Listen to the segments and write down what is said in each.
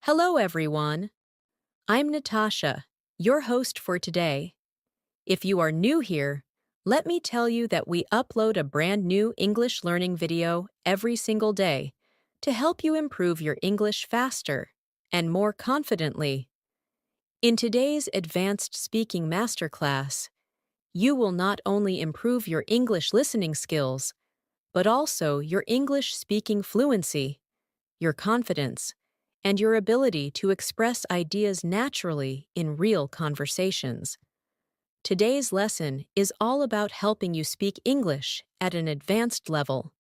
Hello, everyone. I'm Natasha, your host for today. If you are new here, let me tell you that we upload a brand new English learning video every single day to help you improve your English faster and more confidently. In today's Advanced Speaking Masterclass, you will not only improve your English listening skills, but also your English speaking fluency, your confidence, and your ability to express ideas naturally in real conversations. Today's lesson is all about helping you speak English at an advanced level,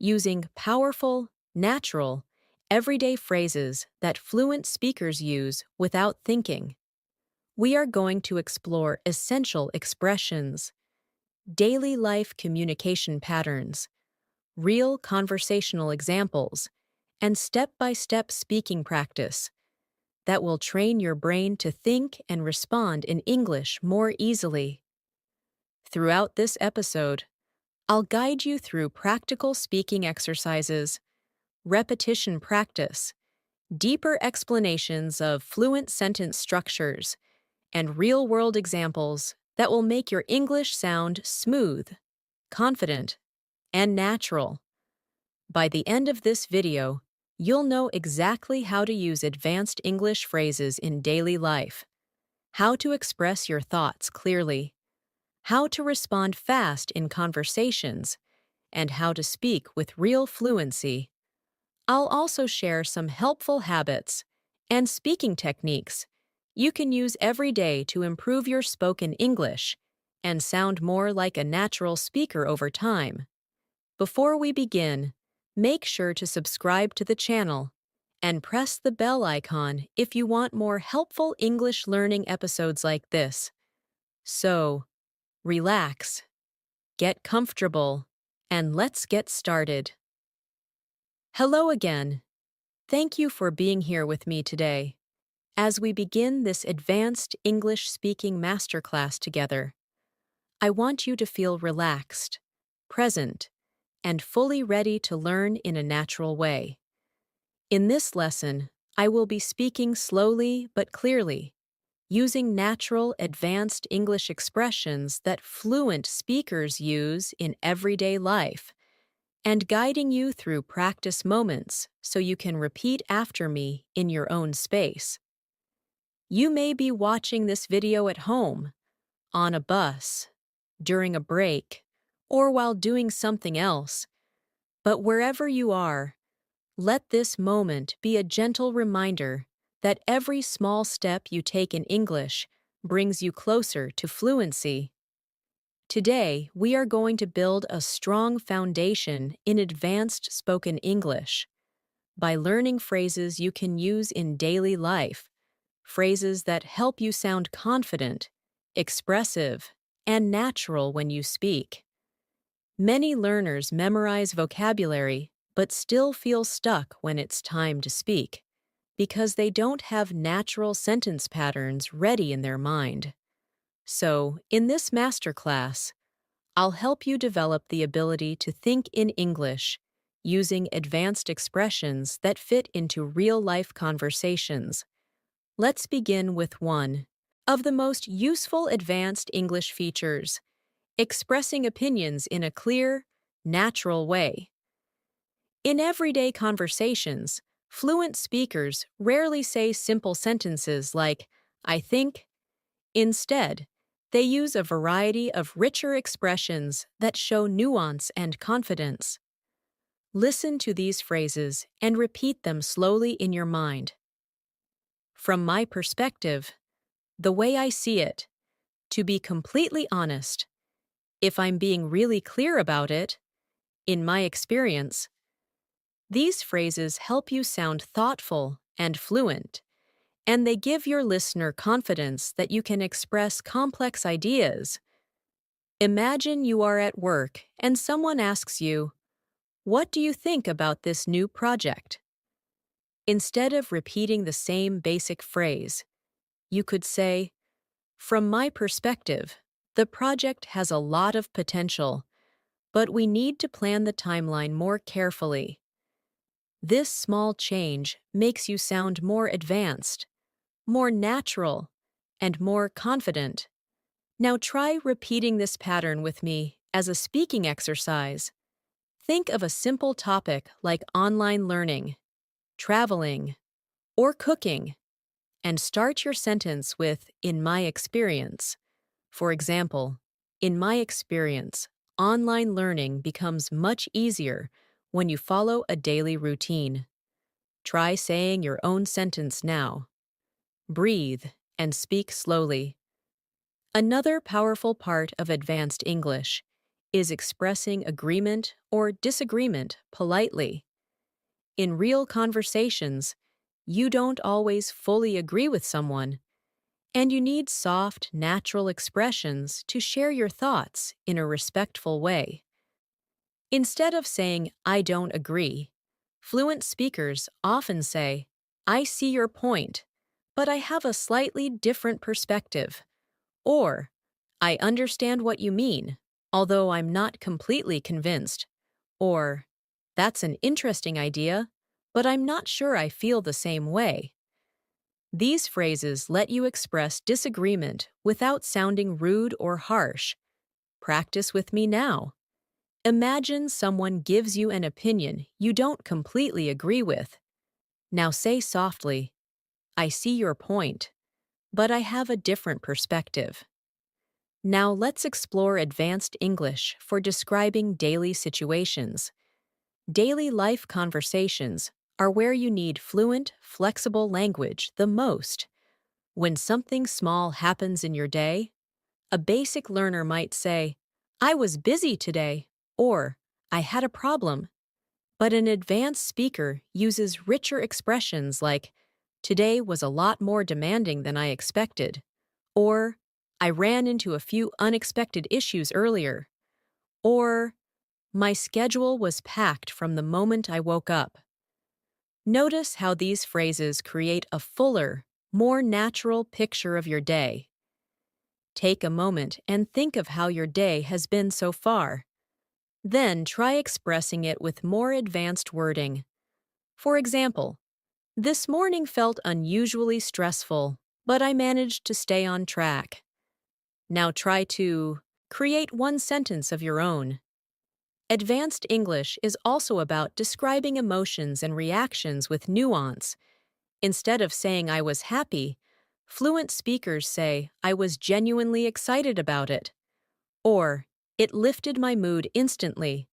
using powerful, natural, everyday phrases that fluent speakers use without thinking. We are going to explore essential expressions, daily life communication patterns, real conversational examples, and step-by-step speaking practice that will train your brain to think and respond in English more easily. Throughout this episode, I'll guide you through practical speaking exercises, repetition practice, deeper explanations of fluent sentence structures, and real-world examples that will make your English sound smooth, confident, and natural. By the end of this video, you'll know exactly how to use advanced English phrases in daily life, how to express your thoughts clearly, how to respond fast in conversations, and how to speak with real fluency. I'll also share some helpful habits and speaking techniques you can use every day to improve your spoken English and sound more like a natural speaker over time. Before we begin, make sure to subscribe to the channel and press the bell icon if you want more helpful English learning episodes like this. So, relax, get comfortable, and let's get started. Hello again. Thank you for being here with me today as we begin this advanced English speaking masterclass together. I want you to feel relaxed, present, and fully ready to learn in a natural way. In this lesson, I will be speaking slowly but clearly, using natural, advanced English expressions that fluent speakers use in everyday life, and guiding you through practice moments so you can repeat after me in your own space. You may be watching this video at home, on a bus, during a break, or while doing something else, but wherever you are, let this moment be a gentle reminder that every small step you take in English brings you closer to fluency. Today, we are going to build a strong foundation in advanced spoken English by learning phrases you can use in daily life, phrases that help you sound confident, expressive, and natural when you speak. Many learners memorize vocabulary but still feel stuck when it's time to speak, because they don't have natural sentence patterns ready in their mind. So, in this masterclass, I'll help you develop the ability to think in English using advanced expressions that fit into real-life conversations. Let's begin with one of the most useful advanced English features: expressing opinions in a clear, natural way. In everyday conversations, fluent speakers rarely say simple sentences like, "I think." Instead, they use a variety of richer expressions that show nuance and confidence. Listen to these phrases and repeat them slowly in your mind. From my perspective, the way I see it, to be completely honest, if I'm being really clear about it, in my experience, these phrases help you sound thoughtful and fluent, and they give your listener confidence that you can express complex ideas. Imagine you are at work and someone asks you, "What do you think about this new project?" Instead of repeating the same basic phrase, you could say, "From my perspective, the project has a lot of potential, but we need to plan the timeline more carefully." This small change makes you sound more advanced, more natural, and more confident. Now try repeating this pattern with me as a speaking exercise. Think of a simple topic like online learning, traveling, or cooking, and start your sentence with "in my experience." For example, in my experience, online learning becomes much easier when you follow a daily routine. Try saying your own sentence now. Breathe and speak slowly. Another powerful part of advanced English is expressing agreement or disagreement politely. In real conversations, you don't always fully agree with someone, and you need soft, natural expressions to share your thoughts in a respectful way. Instead of saying, "I don't agree," fluent speakers often say, "I see your point, but I have a slightly different perspective." Or, "I understand what you mean, although I'm not completely convinced." Or, "That's an interesting idea, but I'm not sure I feel the same way." These phrases let you express disagreement without sounding rude or harsh. Practice with me now. Imagine someone gives you an opinion you don't completely agree with. Now say softly, "I see your point, but I have a different perspective." Now let's explore advanced English for describing daily situations. Daily life conversations are where you need fluent, flexible language the most. When something small happens in your day, a basic learner might say, "I was busy today," or "I had a problem." But an advanced speaker uses richer expressions like, "Today was a lot more demanding than I expected," or "I ran into a few unexpected issues earlier," or "My schedule was packed from the moment I woke up." Notice how these phrases create a fuller, more natural picture of your day. Take a moment and think of how your day has been so far. Then try expressing it with more advanced wording. For example, "This morning felt unusually stressful, but I managed to stay on track." Now try to create one sentence of your own. Advanced English is also about describing emotions and reactions with nuance. Instead of saying "I was happy," fluent speakers say "I was genuinely excited about it," or "It lifted my mood instantly."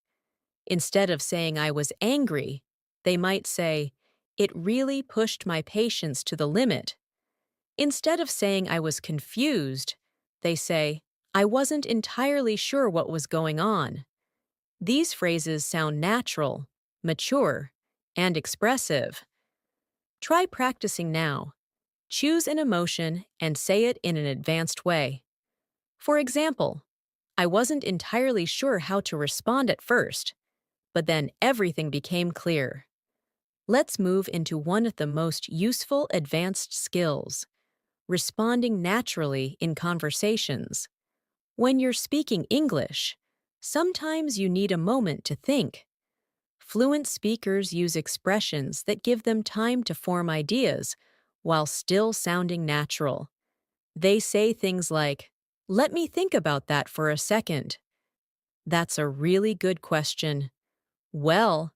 Instead of saying "I was angry," they might say, "It really pushed my patience to the limit." Instead of saying "I was confused," they say, "I wasn't entirely sure what was going on." These phrases sound natural, mature, and expressive. Try practicing now. Choose an emotion and say it in an advanced way. For example, "I wasn't entirely sure how to respond at first, but then everything became clear." Let's move into one of the most useful advanced skills: responding naturally in conversations. When you're speaking English, sometimes you need a moment to think. Fluent speakers use expressions that give them time to form ideas while still sounding natural. They say things like, "Let me think about that for a second." "That's a really good question." "Well,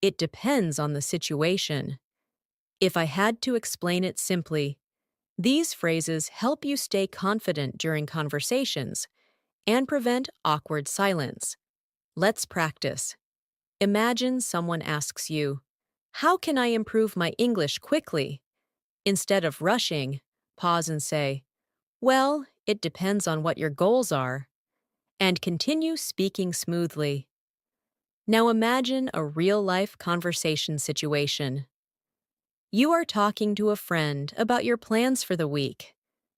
it depends on the situation." If I had to explain it simply, these phrases help you stay confident during conversations and prevent awkward silence. Let's practice. Imagine someone asks you, "How can I improve my English quickly?" Instead of rushing, pause and say, "Well, it depends on what your goals are," and continue speaking smoothly. Now imagine a real-life conversation situation. You are talking to a friend about your plans for the week.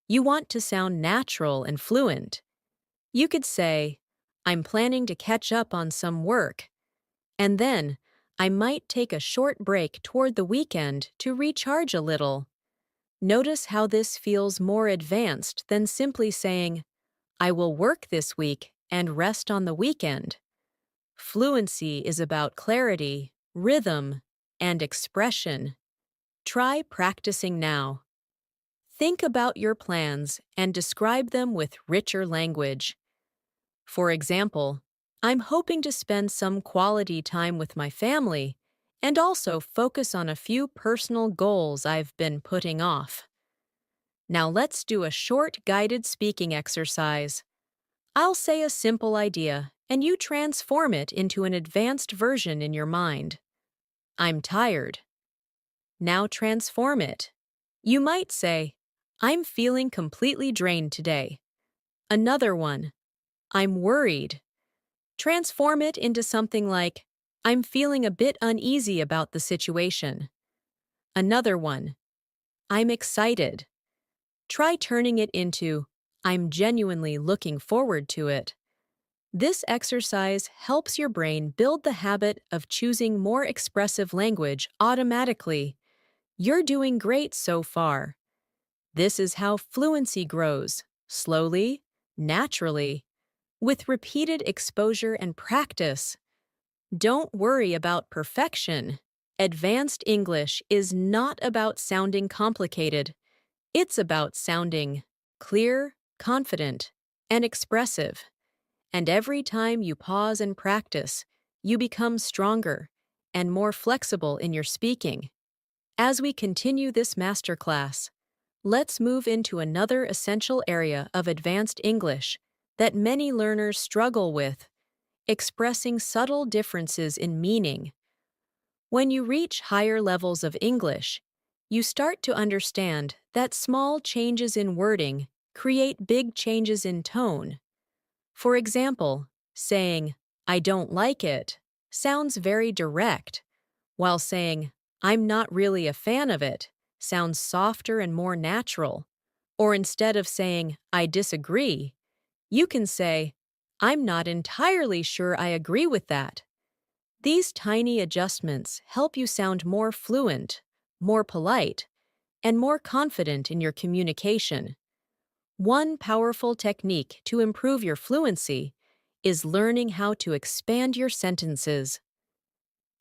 You want to sound natural and fluent. You could say, "I'm planning to catch up on some work," and then, "I might take a short break toward the weekend to recharge a little." Notice how this feels more advanced than simply saying, "I will work this week and rest on the weekend." Fluency is about clarity, rhythm, and expression. Try practicing now. Think about your plans and describe them with richer language. For example, I'm hoping to spend some quality time with my family and also focus on a few personal goals I've been putting off. Now let's do a short guided speaking exercise. I'll say a simple idea, and you transform it into an advanced version in your mind. I'm tired. Now transform it. You might say, I'm feeling completely drained today. Another one, I'm worried. Transform it into something like, I'm feeling a bit uneasy about the situation. Another one, I'm excited. Try turning it into, I'm genuinely looking forward to it. This exercise helps your brain build the habit of choosing more expressive language automatically. You're doing great so far. This is how fluency grows, slowly, naturally, with repeated exposure and practice. Don't worry about perfection. Advanced English is not about sounding complicated. It's about sounding clear, confident, and expressive. And every time you pause and practice, you become stronger and more flexible in your speaking. As we continue this masterclass, let's move into another essential area of advanced English that many learners struggle with: expressing subtle differences in meaning. When you reach higher levels of English, you start to understand that small changes in wording create big changes in tone. For example, saying, I don't like it, sounds very direct, while saying, I'm not really a fan of it, sounds softer and more natural. Or instead of saying, I disagree, you can say, I'm not entirely sure I agree with that. These tiny adjustments help you sound more fluent, more polite, and more confident in your communication. One powerful technique to improve your fluency is learning how to expand your sentences.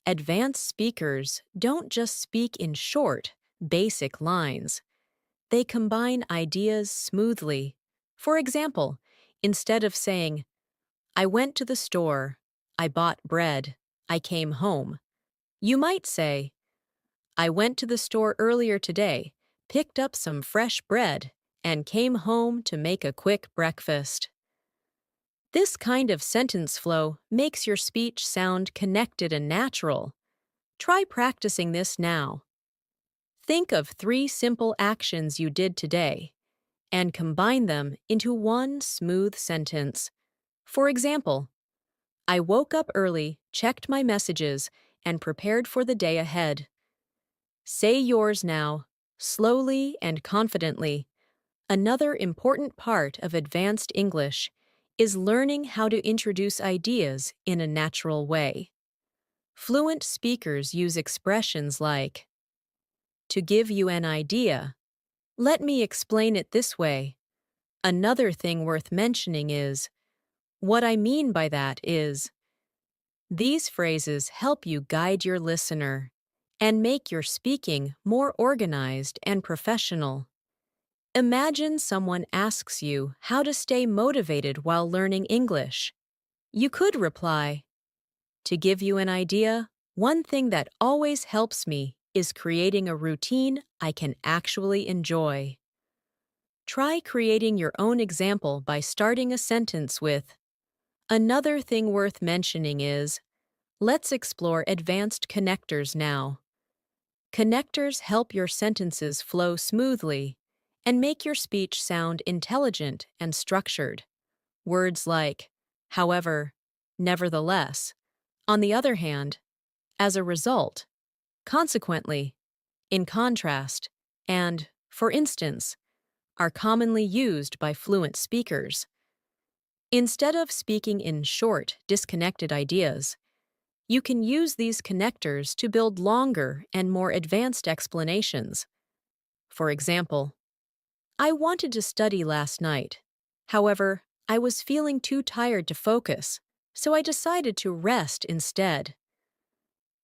Advanced speakers don't just speak in short, basic lines. They combine ideas smoothly. For example, instead of saying, I went to the store, I bought bread, I came home, you might say, I went to the store earlier today, picked up some fresh bread, and came home to make a quick breakfast. This kind of sentence flow makes your speech sound connected and natural. Try practicing this now. Think of 3 simple actions you did today and combine them into one smooth sentence. For example, I woke up early, checked my messages, and prepared for the day ahead. Say yours now, slowly and confidently. Another important part of advanced English is learning how to introduce ideas in a natural way. Fluent speakers use expressions like, to give you an idea, let me explain it this way. Another thing worth mentioning is, what I mean by that is. These phrases help you guide your listener and make your speaking more organized and professional. Imagine someone asks you how to stay motivated while learning English. You could reply, to give you an idea, one thing that always helps me is creating a routine I can actually enjoy. Try creating your own example by starting a sentence with, another thing worth mentioning is, let's explore advanced connectors now. Connectors help your sentences flow smoothly and make your speech sound intelligent and structured. Words like, however, nevertheless, on the other hand, as a result, consequently, in contrast, and, for instance, are commonly used by fluent speakers. Instead of speaking in short, disconnected ideas, you can use these connectors to build longer and more advanced explanations. For example, I wanted to study last night. However, I was feeling too tired to focus, so I decided to rest instead.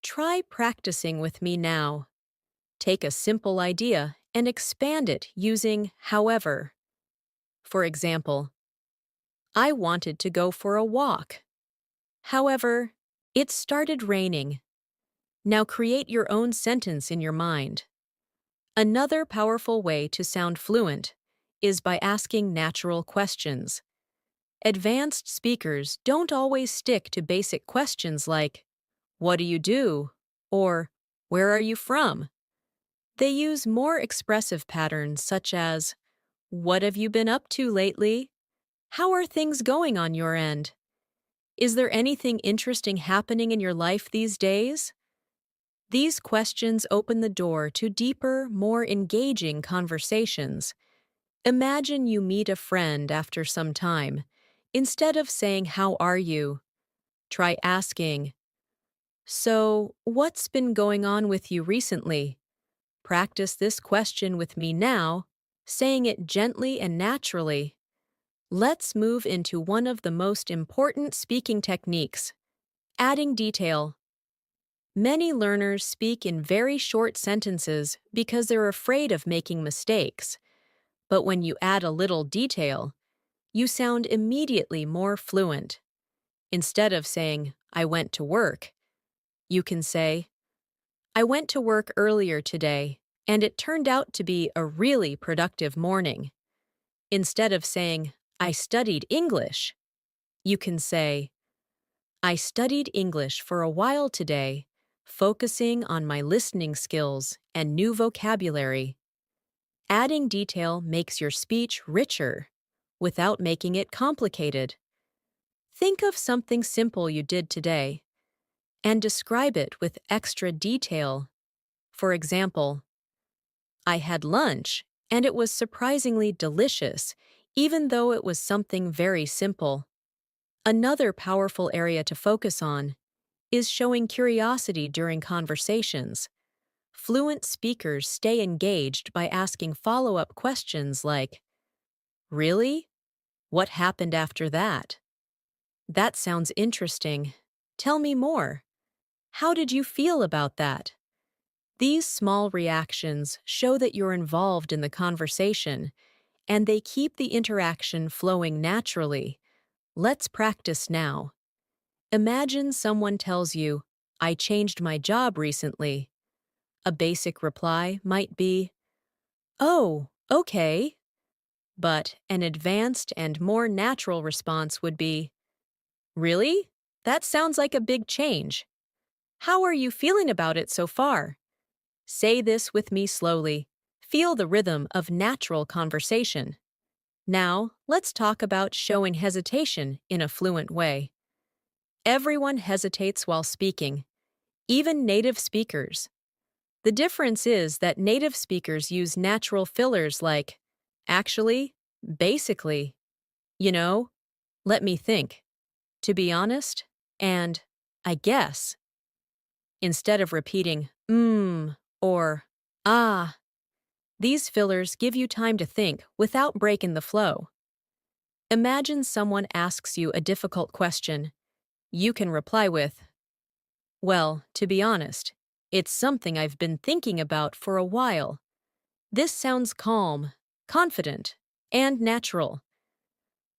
Try practicing with me now. Take a simple idea and expand it using however. For example, I wanted to go for a walk. However, it started raining. Now create your own sentence in your mind. Another powerful way to sound fluent is by asking natural questions. Advanced speakers don't always stick to basic questions like, "What do you do?" or "Where are you from?" They use more expressive patterns such as, "What have you been up to lately? How are things going on your end? Is there anything interesting happening in your life these days?" These questions open the door to deeper, more engaging conversations. Imagine you meet a friend after some time. Instead of saying, "How are you?" try asking, "So, what's been going on with you recently?" Practice this question with me now, saying it gently and naturally. Let's move into one of the most important speaking techniques, adding detail. Many learners speak in very short sentences because they're afraid of making mistakes. But when you add a little detail, you sound immediately more fluent. Instead of saying, "I went to work," you can say, "I went to work earlier today, and it turned out to be a really productive morning." Instead of saying, "I studied English," you can say, "I studied English for a while today, focusing on my listening skills and new vocabulary." Adding detail makes your speech richer without making it complicated. Think of something simple you did today and describe it with extra detail. For example, "I had lunch and it was surprisingly delicious, even though it was something very simple." Another powerful area to focus on is showing curiosity during conversations. Fluent speakers stay engaged by asking follow-up questions like, "Really? What happened after that? That sounds interesting. Tell me more. How did you feel about that?" These small reactions show that you're involved in the conversation, and they keep the interaction flowing naturally. Let's practice now. Imagine someone tells you, "I changed my job recently." A basic reply might be, "Oh, okay." But an advanced and more natural response would be, "Really? That sounds like a big change. How are you feeling about it so far?" Say this with me slowly. Feel the rhythm of natural conversation. Now, let's talk about showing hesitation in a fluent way. Everyone hesitates while speaking, even native speakers. The difference is that native speakers use natural fillers like, "Actually," "Basically," "You know," "Let me think," "To be honest," and "I guess." Instead of repeating or "ah." These fillers give you time to think without breaking the flow. Imagine someone asks you a difficult question. You can reply with, "Well, to be honest, it's something I've been thinking about for a while." This sounds calm, confident, and natural.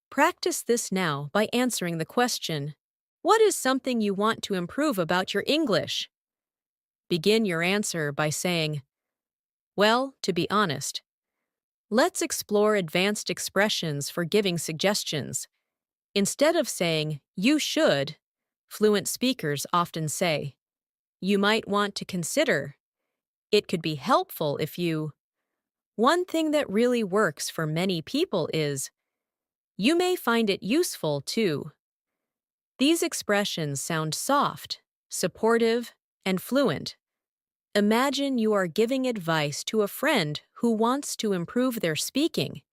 Practice this now by answering the question, "What is something you want to improve about your English?" Begin your answer by saying, "Well, to be honest." Let's explore advanced expressions for giving suggestions. Instead of saying, "You should," fluent speakers often say, "You might want to consider." It could be helpful if you. One thing that really works for many people is, "You may find it useful too." These expressions sound soft, supportive, and fluent. Imagine you are giving advice to a friend who wants to improve their speaking.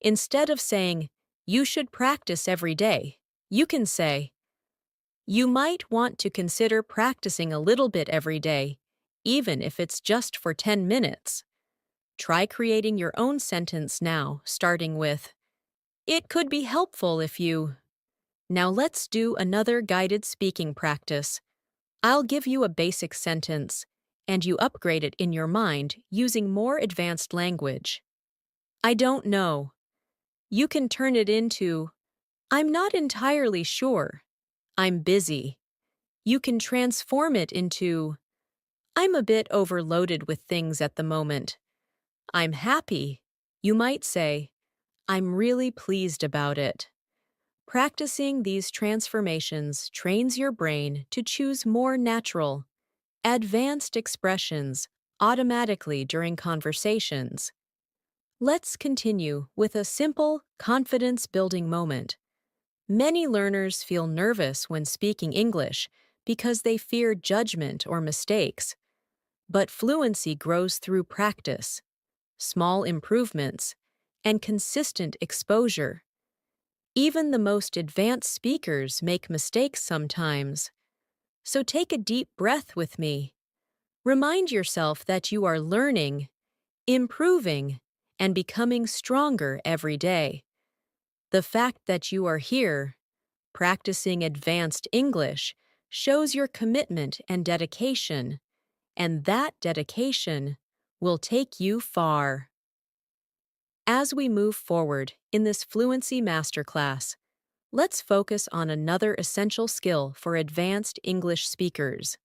Instead of saying, "You should practice every day," you can say, "You might want to consider practicing a little bit every day, even if it's just for 10 minutes. Try creating your own sentence now, starting with, "It could be helpful if you." Now let's do another guided speaking practice. I'll give you a basic sentence, and you upgrade it in your mind using more advanced language. I don't know. You can turn it into, I'm not entirely sure. I'm busy. You can transform it into, I'm a bit overloaded with things at the moment. I'm happy. You might say, I'm really pleased about it. Practicing these transformations trains your brain to choose more natural, advanced expressions automatically during conversations. Let's continue with a simple, confidence-building moment. Many learners feel nervous when speaking English because they fear judgment or mistakes. But fluency grows through practice, small improvements, and consistent exposure. Even the most advanced speakers make mistakes sometimes. So take a deep breath with me. Remind yourself that you are learning, improving, and becoming stronger every day. The fact that you are here, practicing advanced English, shows your commitment and dedication, and that dedication will take you far. As we move forward in this Fluency Masterclass, let's focus on another essential skill for advanced English speakers: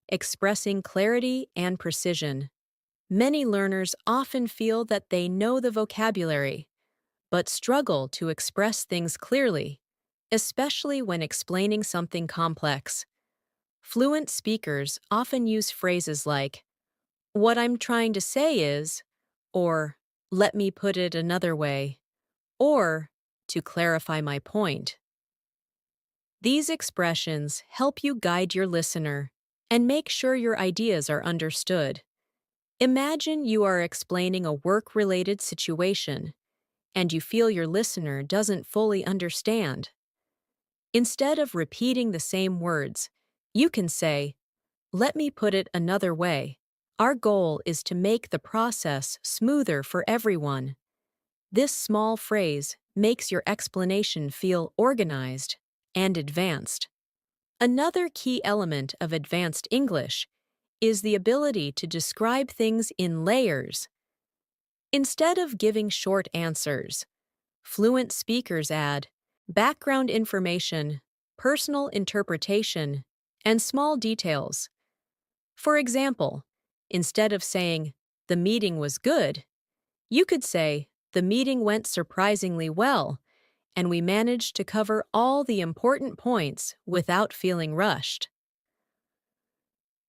expressing clarity and precision. Many learners often feel that they know the vocabulary, but struggle to express things clearly, especially when explaining something complex. Fluent speakers often use phrases like, "What I'm trying to say is," or "Let me put it another way," or "To clarify my point." These expressions help you guide your listener and make sure your ideas are understood. Imagine you are explaining a work-related situation and you feel your listener doesn't fully understand. Instead of repeating the same words, you can say, "Let me put it another way." Our goal is to make the process smoother for everyone. This small phrase makes your explanation feel organized and advanced. Another key element of advanced English is the ability to describe things in layers. Instead of giving short answers, fluent speakers add background information, personal interpretation, and small details. For example, instead of saying, "The meeting was good," you could say, "The meeting went surprisingly well, and we managed to cover all the important points without feeling rushed."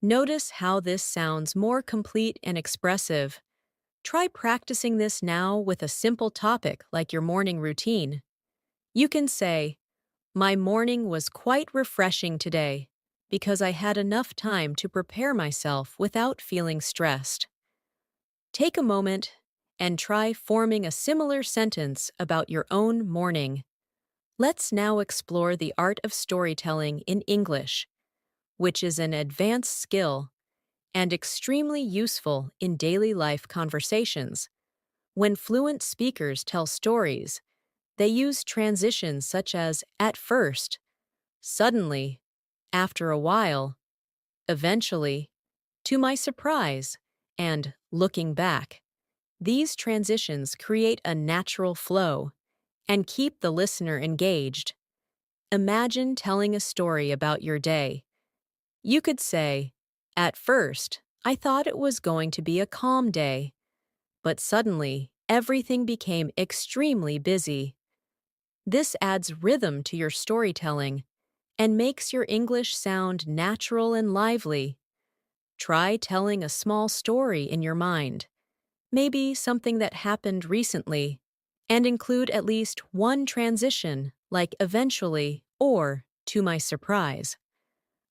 Notice how this sounds more complete and expressive. Try practicing this now with a simple topic like your morning routine. You can say, "My morning was quite refreshing today because I had enough time to prepare myself without feeling stressed." Take a moment and try forming a similar sentence about your own morning. Let's now explore the art of storytelling in English, which is an advanced skill and extremely useful in daily life conversations. When fluent speakers tell stories, they use transitions such as "at first," "suddenly," "after a while," "eventually," "to my surprise," and "looking back." These transitions create a natural flow and keep the listener engaged. Imagine telling a story about your day. You could say, "At first, I thought it was going to be a calm day, but suddenly everything became extremely busy." This adds rhythm to your storytelling and makes your English sound natural and lively. Try telling a small story in your mind, maybe something that happened recently, and include at least one transition, like "eventually" or "to my surprise."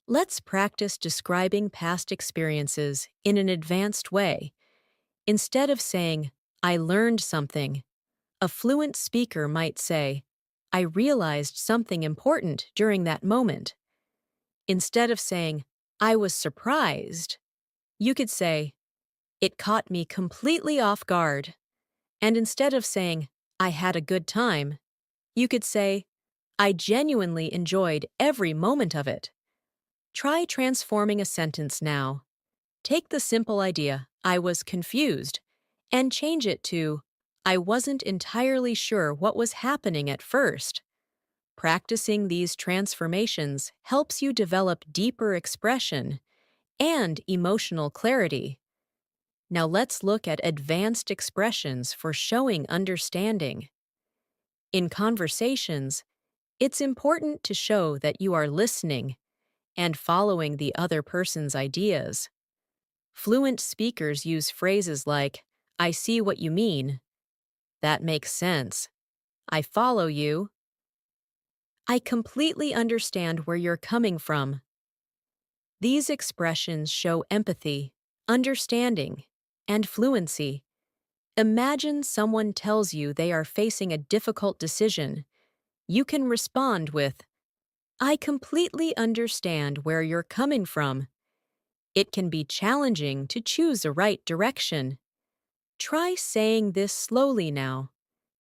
Let's practice describing past experiences in an advanced way. Instead of saying, "I learned something," a fluent speaker might say, "I realized something important during that moment." Instead of saying, "I was surprised," you could say, "It caught me completely off guard." And instead of saying, "I had a good time," you could say, "I genuinely enjoyed every moment of it." Try transforming a sentence now. Take the simple idea, I was confused, and change it to, I wasn't entirely sure what was happening at first. Practicing these transformations helps you develop deeper expression and emotional clarity. Now let's look at advanced expressions for showing understanding. In conversations, it's important to show that you are listening and following the other person's ideas. Fluent speakers use phrases like, I see what you mean, that makes sense, I follow you, I completely understand where you're coming from. These expressions show empathy, understanding, and fluency. Imagine someone tells you they are facing a difficult decision. You can respond with, I completely understand where you're coming from. It can be challenging to choose a right direction. Try saying this slowly now,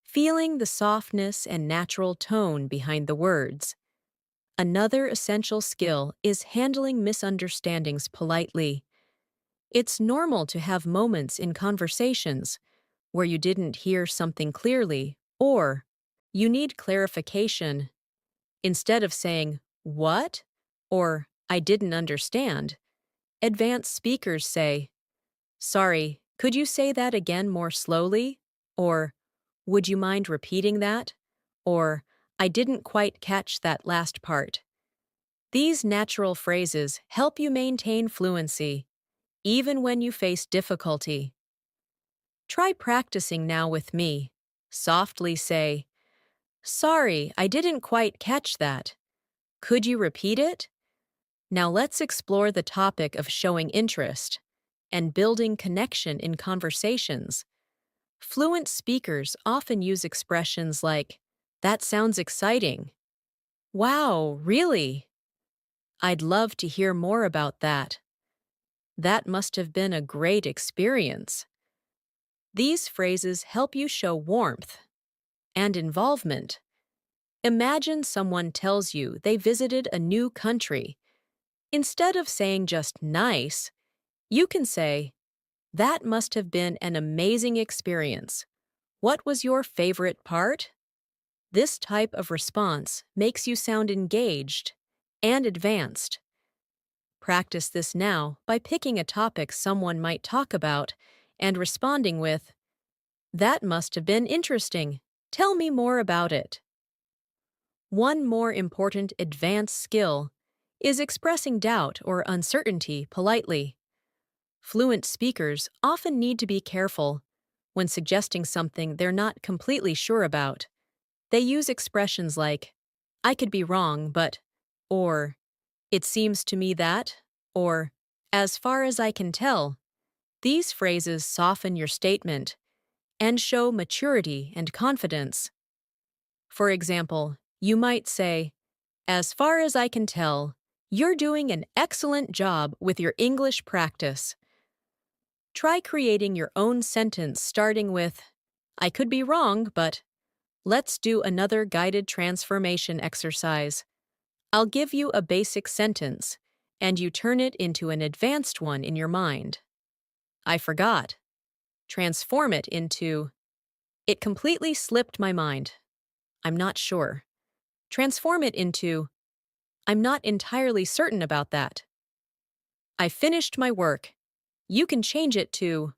feeling the softness and natural tone behind the words. Another essential skill is handling misunderstandings politely. It's normal to have moments in conversations where you didn't hear something clearly or you need clarification. Instead of saying, what? Or, I didn't understand, advanced speakers say, sorry, could you say that again more slowly? Or, would you mind repeating that? Or, I didn't quite catch that last part. These natural phrases help you maintain fluency, even when you face difficulty. Try practicing now with me. Softly say, sorry, I didn't quite catch that. Could you repeat it? Now let's explore the topic of showing interest and building connection in conversations. Fluent speakers often use expressions like, that sounds exciting. Wow, really? I'd love to hear more about that. That must have been a great experience. These phrases help you show warmth and involvement. Imagine someone tells you they visited a new country. Instead of saying just nice, you can say, that must have been an amazing experience. What was your favorite part? This type of response makes you sound engaged and advanced. Practice this now by picking a topic someone might talk about and responding with, that must have been interesting. Tell me more about it. One more important advanced skill is expressing doubt or uncertainty politely. Fluent speakers often need to be careful when suggesting something they're not completely sure about. They use expressions like, I could be wrong, but, or, it seems to me that, or, as far as I can tell. These phrases soften your statement and show maturity and confidence. For example, you might say, as far as I can tell, you're doing an excellent job with your English practice. Try creating your own sentence starting with, I could be wrong, but let's do another guided transformation exercise. I'll give you a basic sentence, and you turn it into an advanced one in your mind. I forgot. Transform it into, it completely slipped my mind. I'm not sure. Transform it into, I'm not entirely certain about that. I finished my work. You can change it to,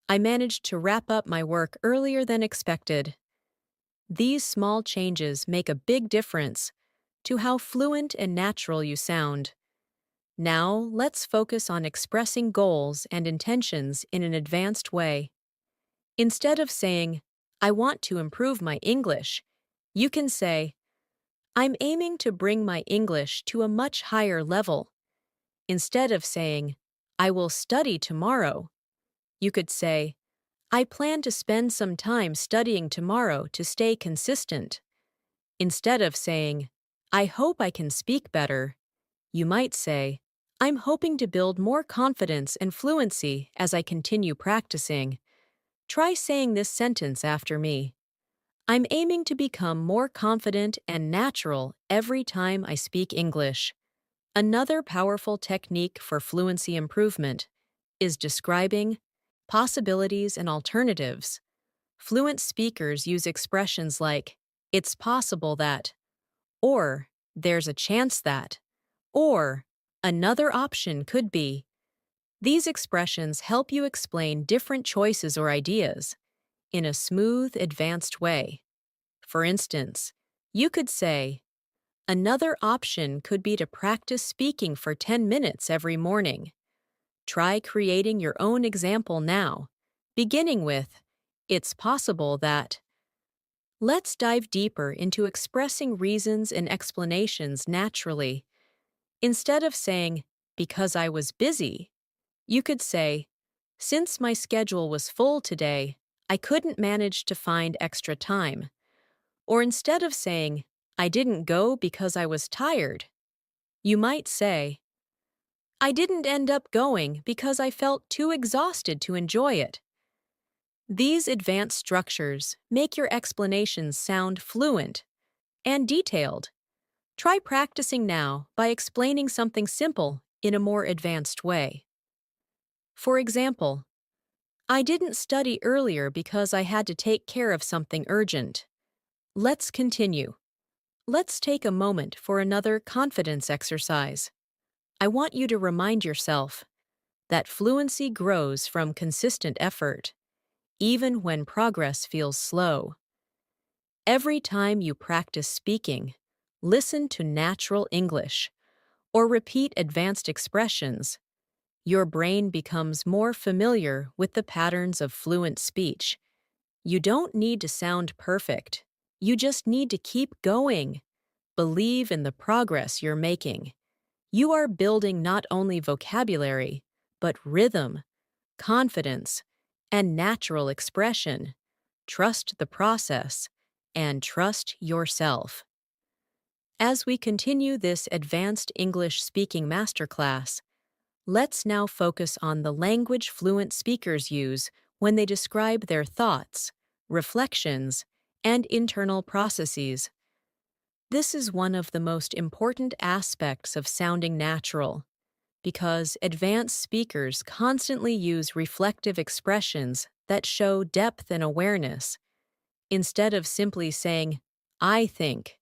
I managed to wrap up my work earlier than expected. These small changes make a big difference to how fluent and natural you sound. Now, let's focus on expressing goals and intentions in an advanced way. Instead of saying, I want to improve my English, you can say, I'm aiming to bring my English to a much higher level. Instead of saying, I will study tomorrow, you could say, I plan to spend some time studying tomorrow to stay consistent. Instead of saying, I hope I can speak better, you might say, I'm hoping to build more confidence and fluency as I continue practicing. Try saying this sentence after me. I'm aiming to become more confident and natural every time I speak English. Another powerful technique for fluency improvement is describing possibilities and alternatives. Fluent speakers use expressions like, it's possible that, or there's a chance that, or another option could be. These expressions help you explain different choices or ideas in a smooth, advanced way. For instance, you could say, another option could be to practice speaking for 10 minutes every morning. Try creating your own example now, beginning with, it's possible that. Let's dive deeper into expressing reasons and explanations naturally. Instead of saying, because I was busy, you could say, since my schedule was full today, I couldn't manage to find extra time. Or instead of saying, I didn't go because I was tired, you might say, I didn't end up going because I felt too exhausted to enjoy it. These advanced structures make your explanations sound fluent and detailed. Try practicing now by explaining something simple in a more advanced way. For example, I didn't study earlier because I had to take care of something urgent. Let's continue. Let's take a moment for another confidence exercise. I want you to remind yourself that fluency grows from consistent effort, even when progress feels slow. Every time you practice speaking, listen to natural English or repeat advanced expressions, your brain becomes more familiar with the patterns of fluent speech. You don't need to sound perfect. You just need to keep going. Believe in the progress you're making. You are building not only vocabulary, but rhythm, confidence, and natural expression. Trust the process and trust yourself. As we continue this advanced English speaking masterclass, let's now focus on the language fluent speakers use when they describe their thoughts, reflections, and internal processes. This is one of the most important aspects of sounding natural, because advanced speakers constantly use reflective expressions that show depth and awareness. Instead of simply saying, I think,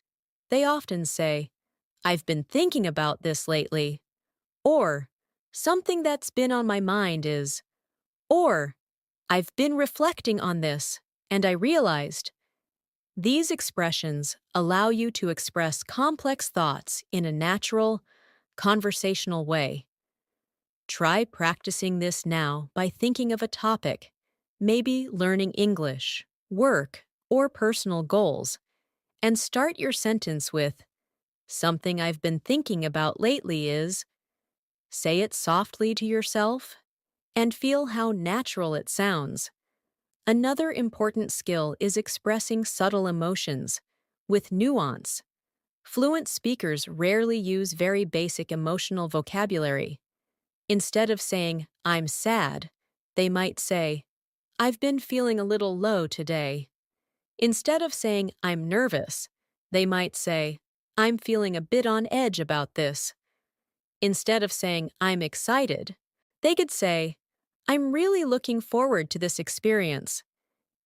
they often say, I've been thinking about this lately, or something that's been on my mind is, or I've been reflecting on this, and I realized. These expressions allow you to express complex thoughts in a natural, conversational way. Try practicing this now by thinking of a topic, maybe learning English, work, or personal goals, and start your sentence with, something I've been thinking about lately is. Say it softly to yourself and feel how natural it sounds. Another important skill is expressing subtle emotions with nuance. Fluent speakers rarely use very basic emotional vocabulary. Instead of saying, I'm sad, they might say, I've been feeling a little low today. Instead of saying, I'm nervous, they might say, I'm feeling a bit on edge about this. Instead of saying, I'm excited, they could say, I'm really looking forward to this experience.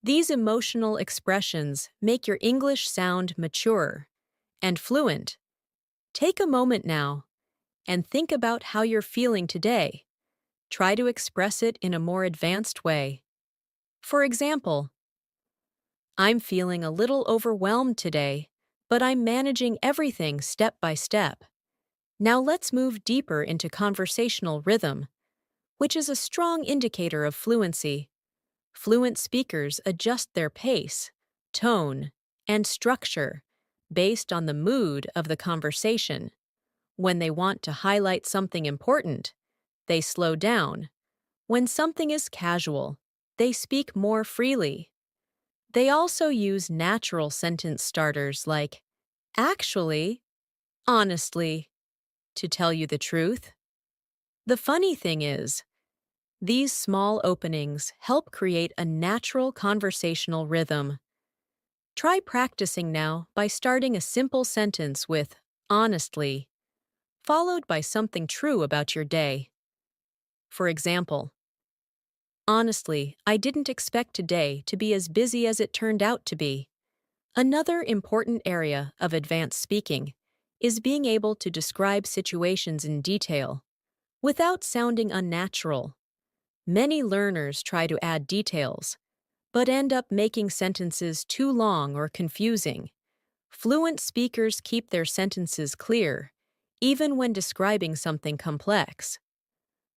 These emotional expressions make your English sound mature and fluent. Take a moment now and think about how you're feeling today. Try to express it in a more advanced way. For example, I'm feeling a little overwhelmed today, but I'm managing everything step by step. Now let's move deeper into conversational rhythm, which is a strong indicator of fluency. Fluent speakers adjust their pace, tone, and structure based on the mood of the conversation. When they want to highlight something important, they slow down. When something is casual, they speak more freely. They also use natural sentence starters like, actually, honestly, to tell you the truth. The funny thing is, these small openings help create a natural conversational rhythm. Try practicing now by starting a simple sentence with honestly. followed by something true about your day. For example, honestly, I didn't expect today to be as busy as it turned out to be. Another important area of advanced speaking is being able to describe situations in detail without sounding unnatural. Many learners try to add details, but end up making sentences too long or confusing. Fluent speakers keep their sentences clear, even when describing something complex.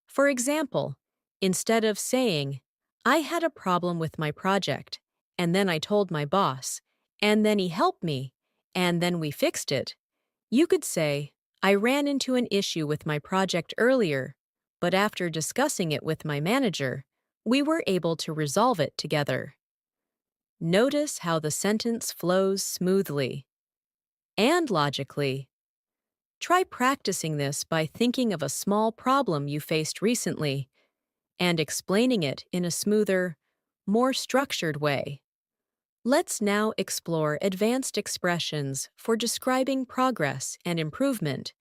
For example, instead of saying, I had a problem with my project, and then I told my boss, and then he helped me, and then we fixed it, you could say, I ran into an issue with my project earlier, but after discussing it with my manager, we were able to resolve it together. Notice how the sentence flows smoothly and logically. Try practicing this by thinking of a small problem you faced recently and explaining it in a smoother, more structured way. Let's now explore advanced expressions for describing progress and improvement.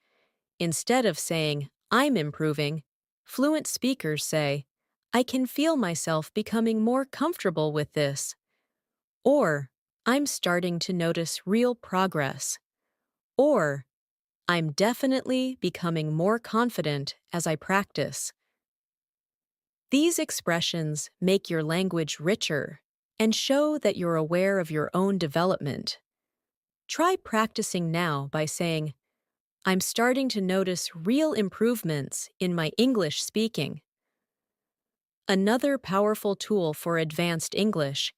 Instead of saying, I'm improving, fluent speakers say, I can feel myself becoming more comfortable with this. Or, I'm starting to notice real progress. Or, I'm definitely becoming more confident as I practice. These expressions make your language richer and show that you're aware of your own development. Try practicing now by saying, I'm starting to notice real improvements in my English speaking. Another powerful tool for advanced English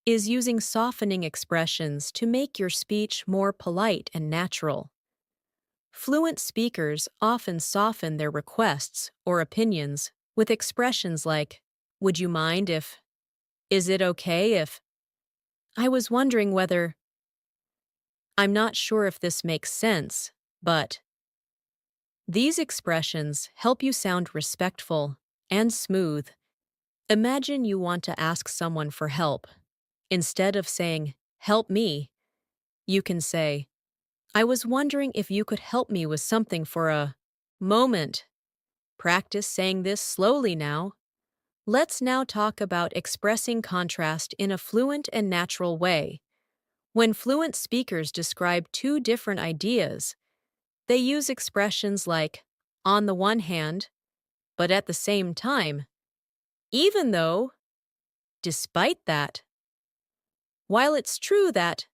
is using softening expressions to make your speech more polite and natural. Fluent speakers often soften their requests or opinions with expressions like, would you mind if, is it okay if, I was wondering whether, I'm not sure if this makes sense, but. These expressions help you sound respectful and smooth. Imagine you want to ask someone for help. Instead of saying, help me, you can say, I was wondering if you could help me with something for a moment. Practice saying this slowly now. Let's now talk about expressing contrast in a fluent and natural way. When fluent speakers describe two different ideas, they use expressions like, on the one hand, but at the same time, even though, despite that. While it's true that,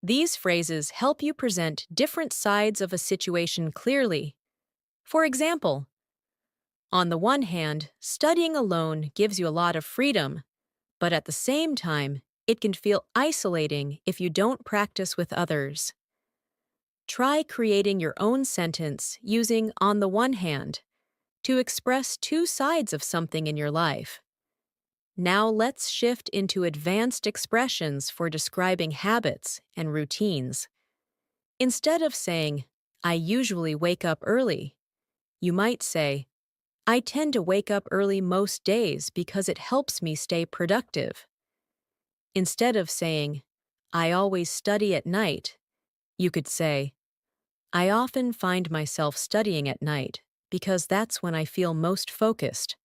these phrases help you present different sides of a situation clearly. For example, on the one hand, studying alone gives you a lot of freedom, but at the same time, it can feel isolating if you don't practice with others. Try creating your own sentence using on the one hand to express two sides of something in your life. Now let's shift into advanced expressions for describing habits and routines. Instead of saying, I usually wake up early, you might say, I tend to wake up early most days because it helps me stay productive. Instead of saying, I always study at night, you could say, I often find myself studying at night because that's when I feel most focused.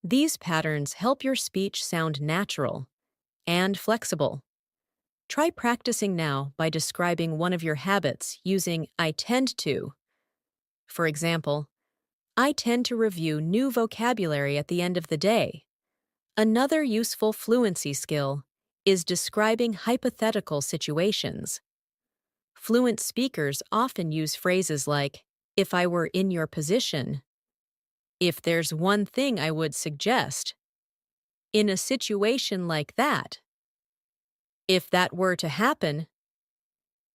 These patterns help your speech sound natural and flexible. Try practicing now by describing one of your habits using I tend to. For example, I tend to review new vocabulary at the end of the day. Another useful fluency skill is describing hypothetical situations. Fluent speakers often use phrases like, if I were in your position, if there's one thing I would suggest, in a situation like that, if that were to happen.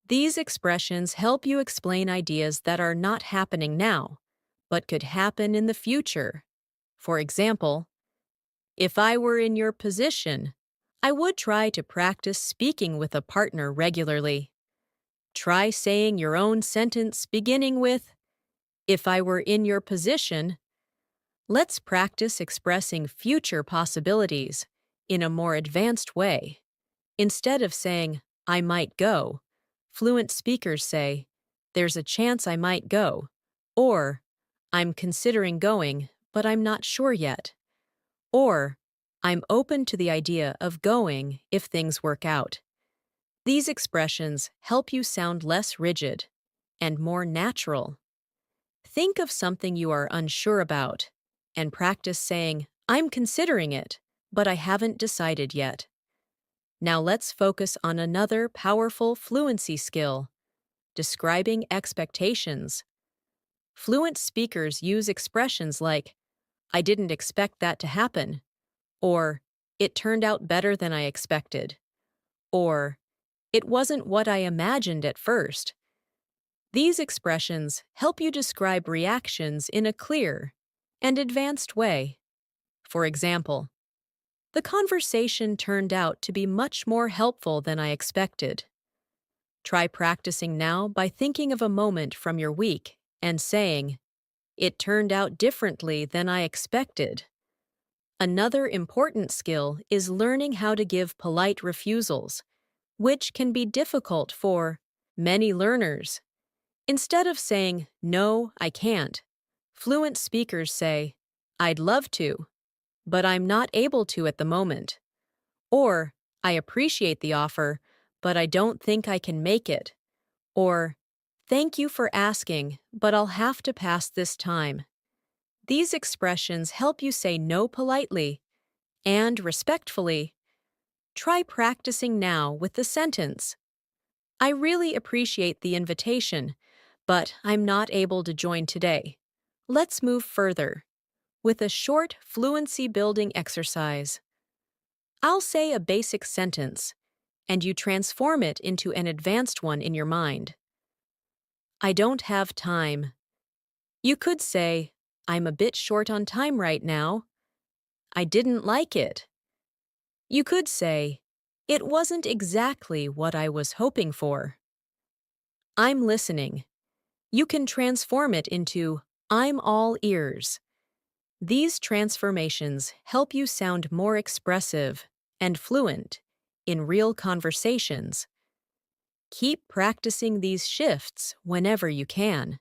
These expressions help you explain ideas that are not happening now, but could happen in the future. For example, if I were in your position, I would try to practice speaking with a partner regularly. Try saying your own sentence beginning with, if I were in your position. Let's practice expressing future possibilities in a more advanced way. Instead of saying, I might go, fluent speakers say, there's a chance I might go, or I'm considering going, but I'm not sure yet, or I'm open to the idea of going if things work out. These expressions help you sound less rigid and more natural. Think of something you are unsure about and practice saying, I'm considering it, but I haven't decided yet. Now let's focus on another powerful fluency skill: describing expectations. Fluent speakers use expressions like, I didn't expect that to happen, or it turned out better than I expected, or it wasn't what I imagined at first. These expressions help you describe reactions in a clear and advanced way. For example, the conversation turned out to be much more helpful than I expected. Try practicing now by thinking of a moment from your week and saying, it turned out differently than I expected. Another important skill is learning how to give polite refusals, which can be difficult for many learners. Instead of saying, no, I can't, fluent speakers say, I'd love to, but I'm not able to at the moment. Or, I appreciate the offer, but I don't think I can make it. Or, thank you for asking, but I'll have to pass this time. These expressions help you say no politely and respectfully. Try practicing now with the sentence, I really appreciate the invitation, but I'm not able to join today. Let's move further with a short fluency building exercise. I'll say a basic sentence, and you transform it into an advanced one in your mind. I don't have time. You could say, I'm a bit short on time right now. I didn't like it. You could say, it wasn't exactly what I was hoping for. I'm listening. You can transform it into, I'm all ears. These transformations help you sound more expressive and fluent in real conversations. Keep practicing these shifts whenever you can.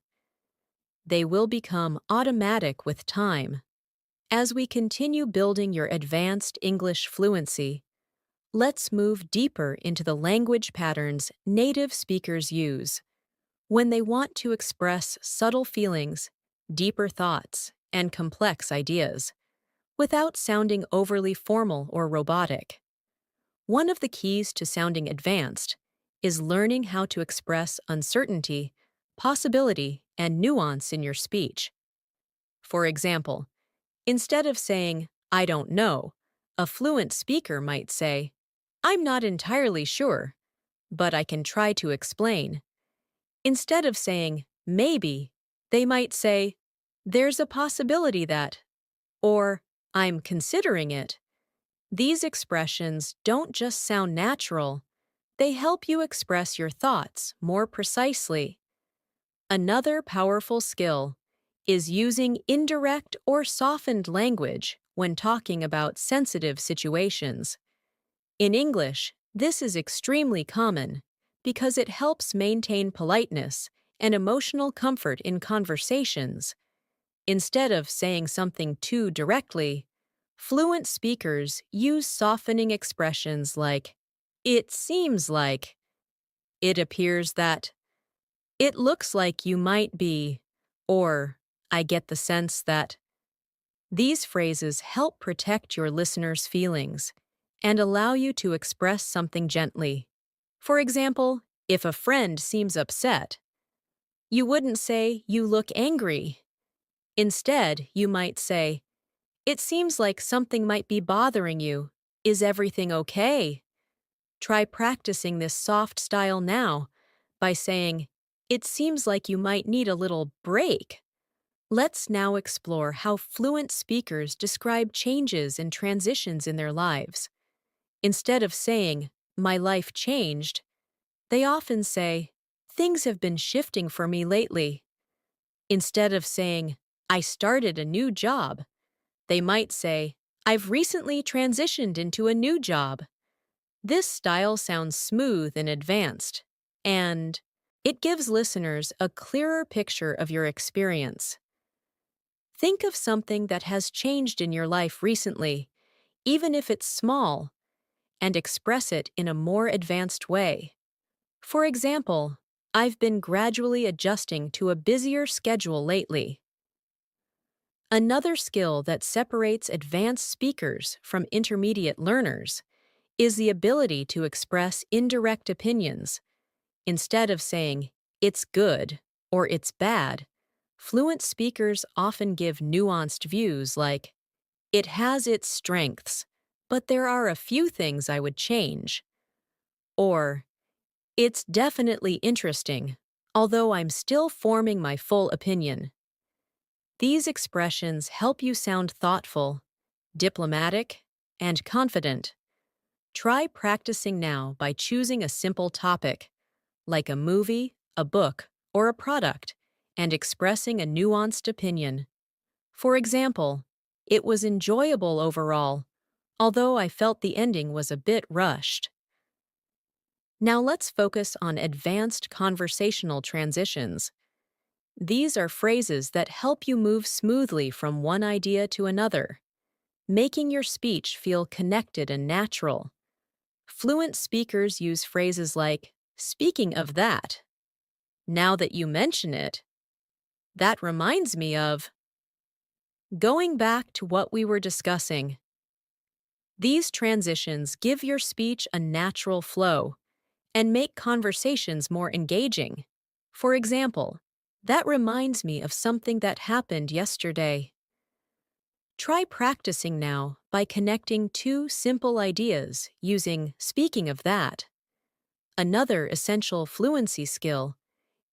They will become automatic with time. As we continue building your advanced English fluency, let's move deeper into the language patterns native speakers use when they want to express subtle feelings, deeper thoughts, and complex ideas, without sounding overly formal or robotic. One of the keys to sounding advanced is learning how to express uncertainty, possibility, and nuance in your speech. For example, instead of saying, I don't know, a fluent speaker might say, I'm not entirely sure, but I can try to explain. Instead of saying, maybe, they might say, there's a possibility that, or I'm considering it. These expressions don't just sound natural, they help you express your thoughts more precisely. Another powerful skill is using indirect or softened language when talking about sensitive situations. In English, this is extremely common because it helps maintain politeness and emotional comfort in conversations. Instead of saying something too directly, fluent speakers use softening expressions like, it seems like, it appears that, it looks like you might be, or I get the sense that. These phrases help protect your listener's feelings and allow you to express something gently. For example, if a friend seems upset, you wouldn't say, you look angry. Instead, you might say, it seems like something might be bothering you. Is everything okay? Try practicing this soft style now by saying, it seems like you might need a little break. Let's now explore how fluent speakers describe changes and transitions in their lives. Instead of saying, my life changed, they often say, things have been shifting for me lately. Instead of saying, I started a new job, they might say, I've recently transitioned into a new job. This style sounds smooth and advanced, and It gives listeners a clearer picture of your experience. Think of something that has changed in your life recently, even if it's small, and express it in a more advanced way. For example, I've been gradually adjusting to a busier schedule lately. Another skill that separates advanced speakers from intermediate learners is the ability to express indirect opinions. Instead of saying, it's good or it's bad, fluent speakers often give nuanced views like, it has its strengths, but there are a few things I would change. Or, it's definitely interesting, although I'm still forming my full opinion. These expressions help you sound thoughtful, diplomatic, and confident. Try practicing now by choosing a simple topic, like a movie, a book, or a product, and expressing a nuanced opinion. For example, it was enjoyable overall, although I felt the ending was a bit rushed. Now let's focus on advanced conversational transitions. These are phrases that help you move smoothly from one idea to another, making your speech feel connected and natural. Fluent speakers use phrases like, speaking of that, now that you mention it, that reminds me of, going back to what we were discussing. These transitions give your speech a natural flow and make conversations more engaging. For example, that reminds me of something that happened yesterday. Try practicing now by connecting two simple ideas using speaking of that. Another essential fluency skill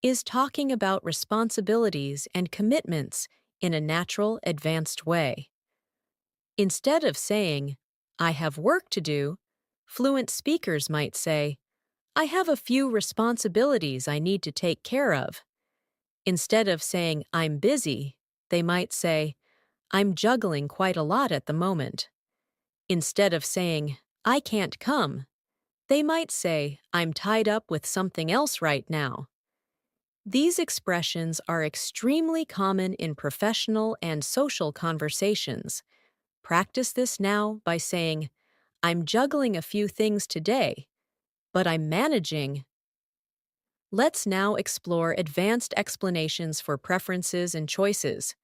is talking about responsibilities and commitments in a natural, advanced way. Instead of saying, I have work to do, fluent speakers might say, I have a few responsibilities I need to take care of. Instead of saying, I'm busy, they might say, I'm juggling quite a lot at the moment. Instead of saying, I can't come, they might say, I'm tied up with something else right now. These expressions are extremely common in professional and social conversations. Practice this now by saying, I'm juggling a few things today, but I'm managing. Let's now explore advanced explanations for preferences and choices.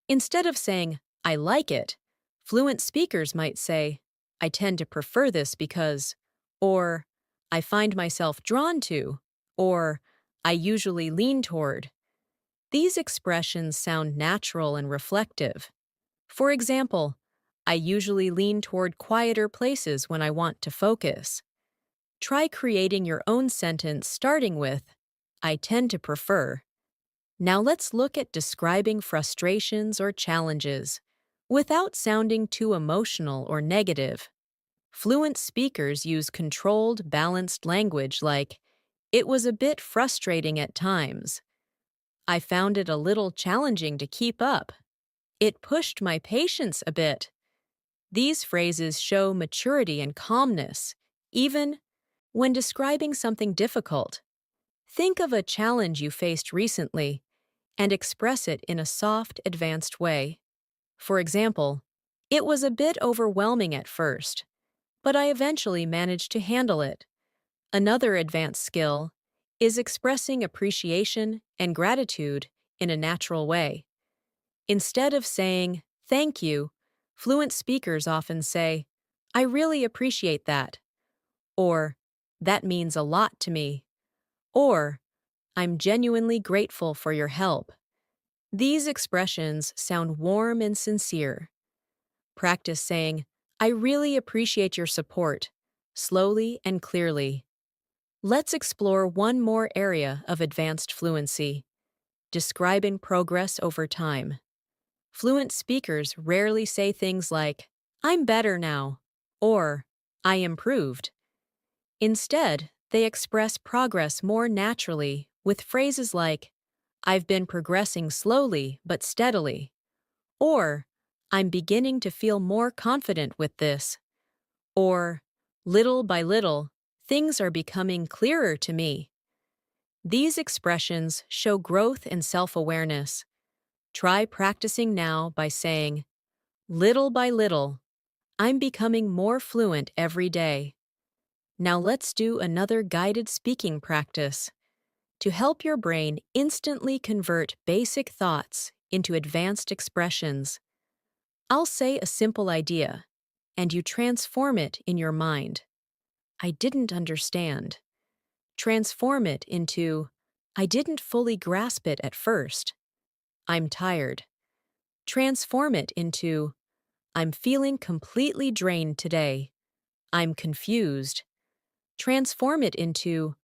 Instead of saying, I like it, fluent speakers might say, I tend to prefer this because, or, I find myself drawn to, or, I usually lean toward. These expressions sound natural and reflective. For example, I usually lean toward quieter places when I want to focus. Try creating your own sentence starting with, I tend to prefer. Now let's look at describing frustrations or challenges without sounding too emotional or negative. Fluent speakers use controlled, balanced language like, it was a bit frustrating at times. I found it a little challenging to keep up. It pushed my patience a bit. These phrases show maturity and calmness, even when describing something difficult. Think of a challenge you faced recently and express it in a soft, advanced way. For example, it was a bit overwhelming at first, but I eventually managed to handle it. Another advanced skill is expressing appreciation and gratitude in a natural way. Instead of saying, thank you, fluent speakers often say, I really appreciate that, or that means a lot to me, or I'm genuinely grateful for your help. These expressions sound warm and sincere. Practice saying, I really appreciate your support, slowly and clearly. Let's explore one more area of advanced fluency, describing progress over time. Fluent speakers rarely say things like, I'm better now, or I improved. Instead, they express progress more naturally with phrases like, I've been progressing slowly but steadily, or I'm beginning to feel more confident with this, or little by little, things are becoming clearer to me. These expressions show growth and self-awareness. Try practicing now by saying, little by little, I'm becoming more fluent every day. Now let's do another guided speaking practice to help your brain instantly convert basic thoughts into advanced expressions. I'll say a simple idea, and you transform it in your mind. I didn't understand. Transform it into, I didn't fully grasp it at first. I'm tired. Transform it into, I'm feeling completely drained today. I'm confused. Transform it into,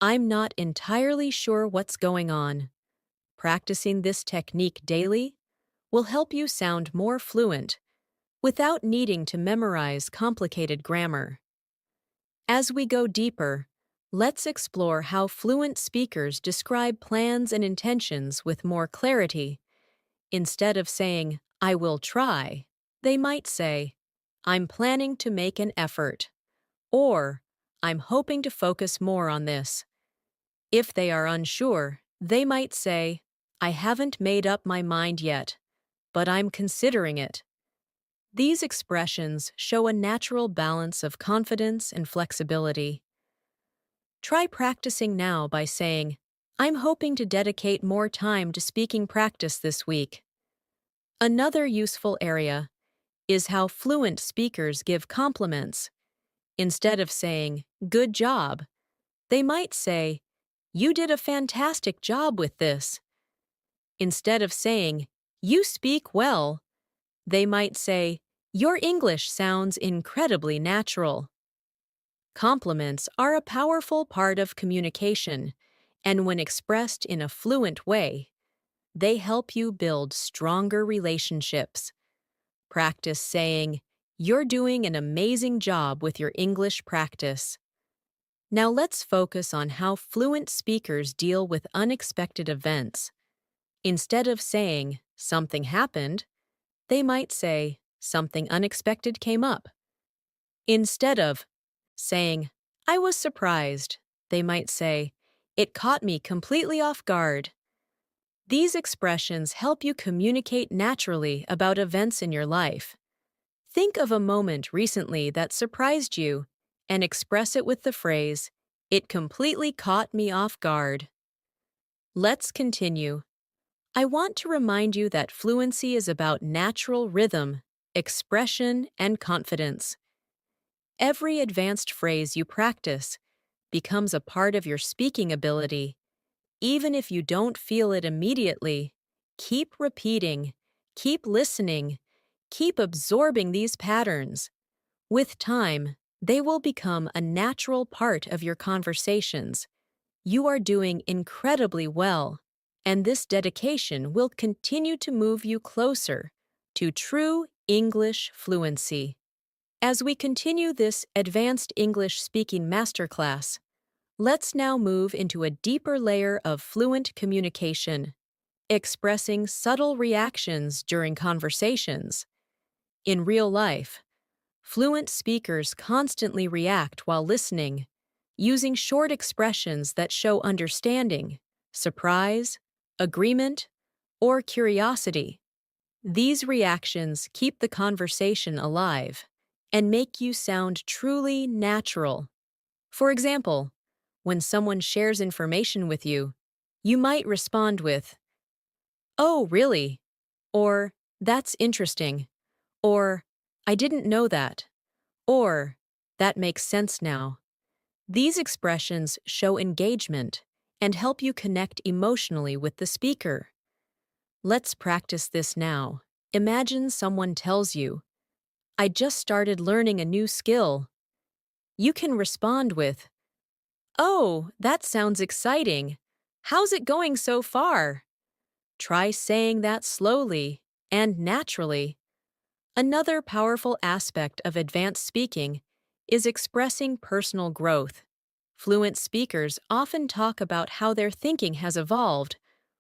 I'm not entirely sure what's going on. Practicing this technique daily will help you sound more fluent without needing to memorize complicated grammar. As we go deeper, let's explore how fluent speakers describe plans and intentions with more clarity. Instead of saying, I will try, they might say, I'm planning to make an effort, or I'm hoping to focus more on this. If they are unsure, they might say, I haven't made up my mind yet, but I'm considering it. These expressions show a natural balance of confidence and flexibility. Try practicing now by saying, I'm hoping to dedicate more time to speaking practice this week. Another useful area is how fluent speakers give compliments. Instead of saying, good job, they might say, you did a fantastic job with this. Instead of saying, you speak well, they might say, your English sounds incredibly natural. Compliments are a powerful part of communication, and when expressed in a fluent way, they help you build stronger relationships. Practice saying, you're doing an amazing job with your English practice. Now let's focus on how fluent speakers deal with unexpected events. Instead of saying, something happened, they might say, something unexpected came up. Instead of saying, I was surprised, they might say, it caught me completely off guard. These expressions help you communicate naturally about events in your life. Think of a moment recently that surprised you and express it with the phrase, it completely caught me off guard. Let's continue. I want to remind you that fluency is about natural rhythm, expression, and confidence. Every advanced phrase you practice becomes a part of your speaking ability. Even if you don't feel it immediately, keep repeating, keep listening, keep absorbing these patterns. With time, they will become a natural part of your conversations. You are doing incredibly well, and this dedication will continue to move you closer to true English fluency. As we continue this advanced English speaking masterclass, let's now move into a deeper layer of fluent communication, expressing subtle reactions during conversations. In real life, fluent speakers constantly react while listening, using short expressions that show understanding, surprise, agreement, or curiosity. These reactions keep the conversation alive and make you sound truly natural. For example, when someone shares information with you, you might respond with, "Oh, really?" Or, "That's interesting." Or, "I didn't know that." Or, "That makes sense now." These expressions show engagement and help you connect emotionally with the speaker. Let's practice this now. Imagine someone tells you, I just started learning a new skill. You can respond with, Oh, that sounds exciting. How's it going so far? Try saying that slowly and naturally. Another powerful aspect of advanced speaking is expressing personal growth. Fluent speakers often talk about how their thinking has evolved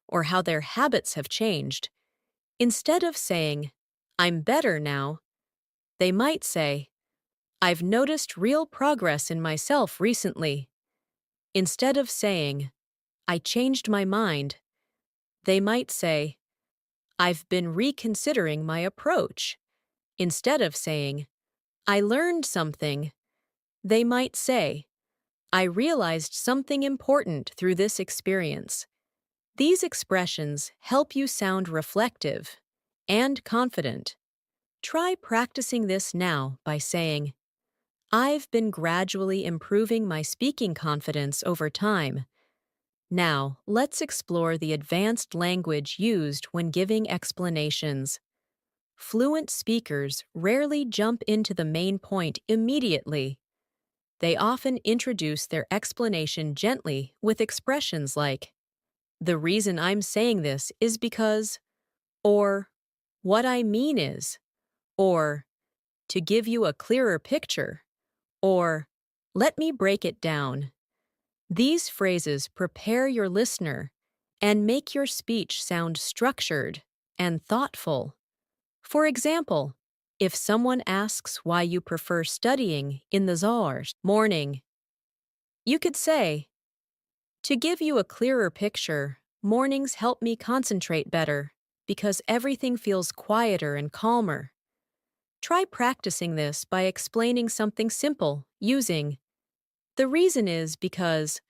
or how their habits have changed. Instead of saying, I'm better now, they might say, I've noticed real progress in myself recently. Instead of saying, I changed my mind. They might say, I've been reconsidering my approach. Instead of saying, I learned something, they might say, I realized something important through this experience. These expressions help you sound reflective and confident. Try practicing this now by saying, I've been gradually improving my speaking confidence over time. Now, let's explore the advanced language used when giving explanations. Fluent speakers rarely jump into the main point immediately. They often introduce their explanation gently with expressions like, the reason I'm saying this is because, or what I mean is, or to give you a clearer picture, or let me break it down. These phrases prepare your listener and make your speech sound structured and thoughtful. For example, if someone asks why you prefer studying in the Czar's morning, you could say, to give you a clearer picture, mornings help me concentrate better because everything feels quieter and calmer. Try practicing this by explaining something simple using, the reason is because.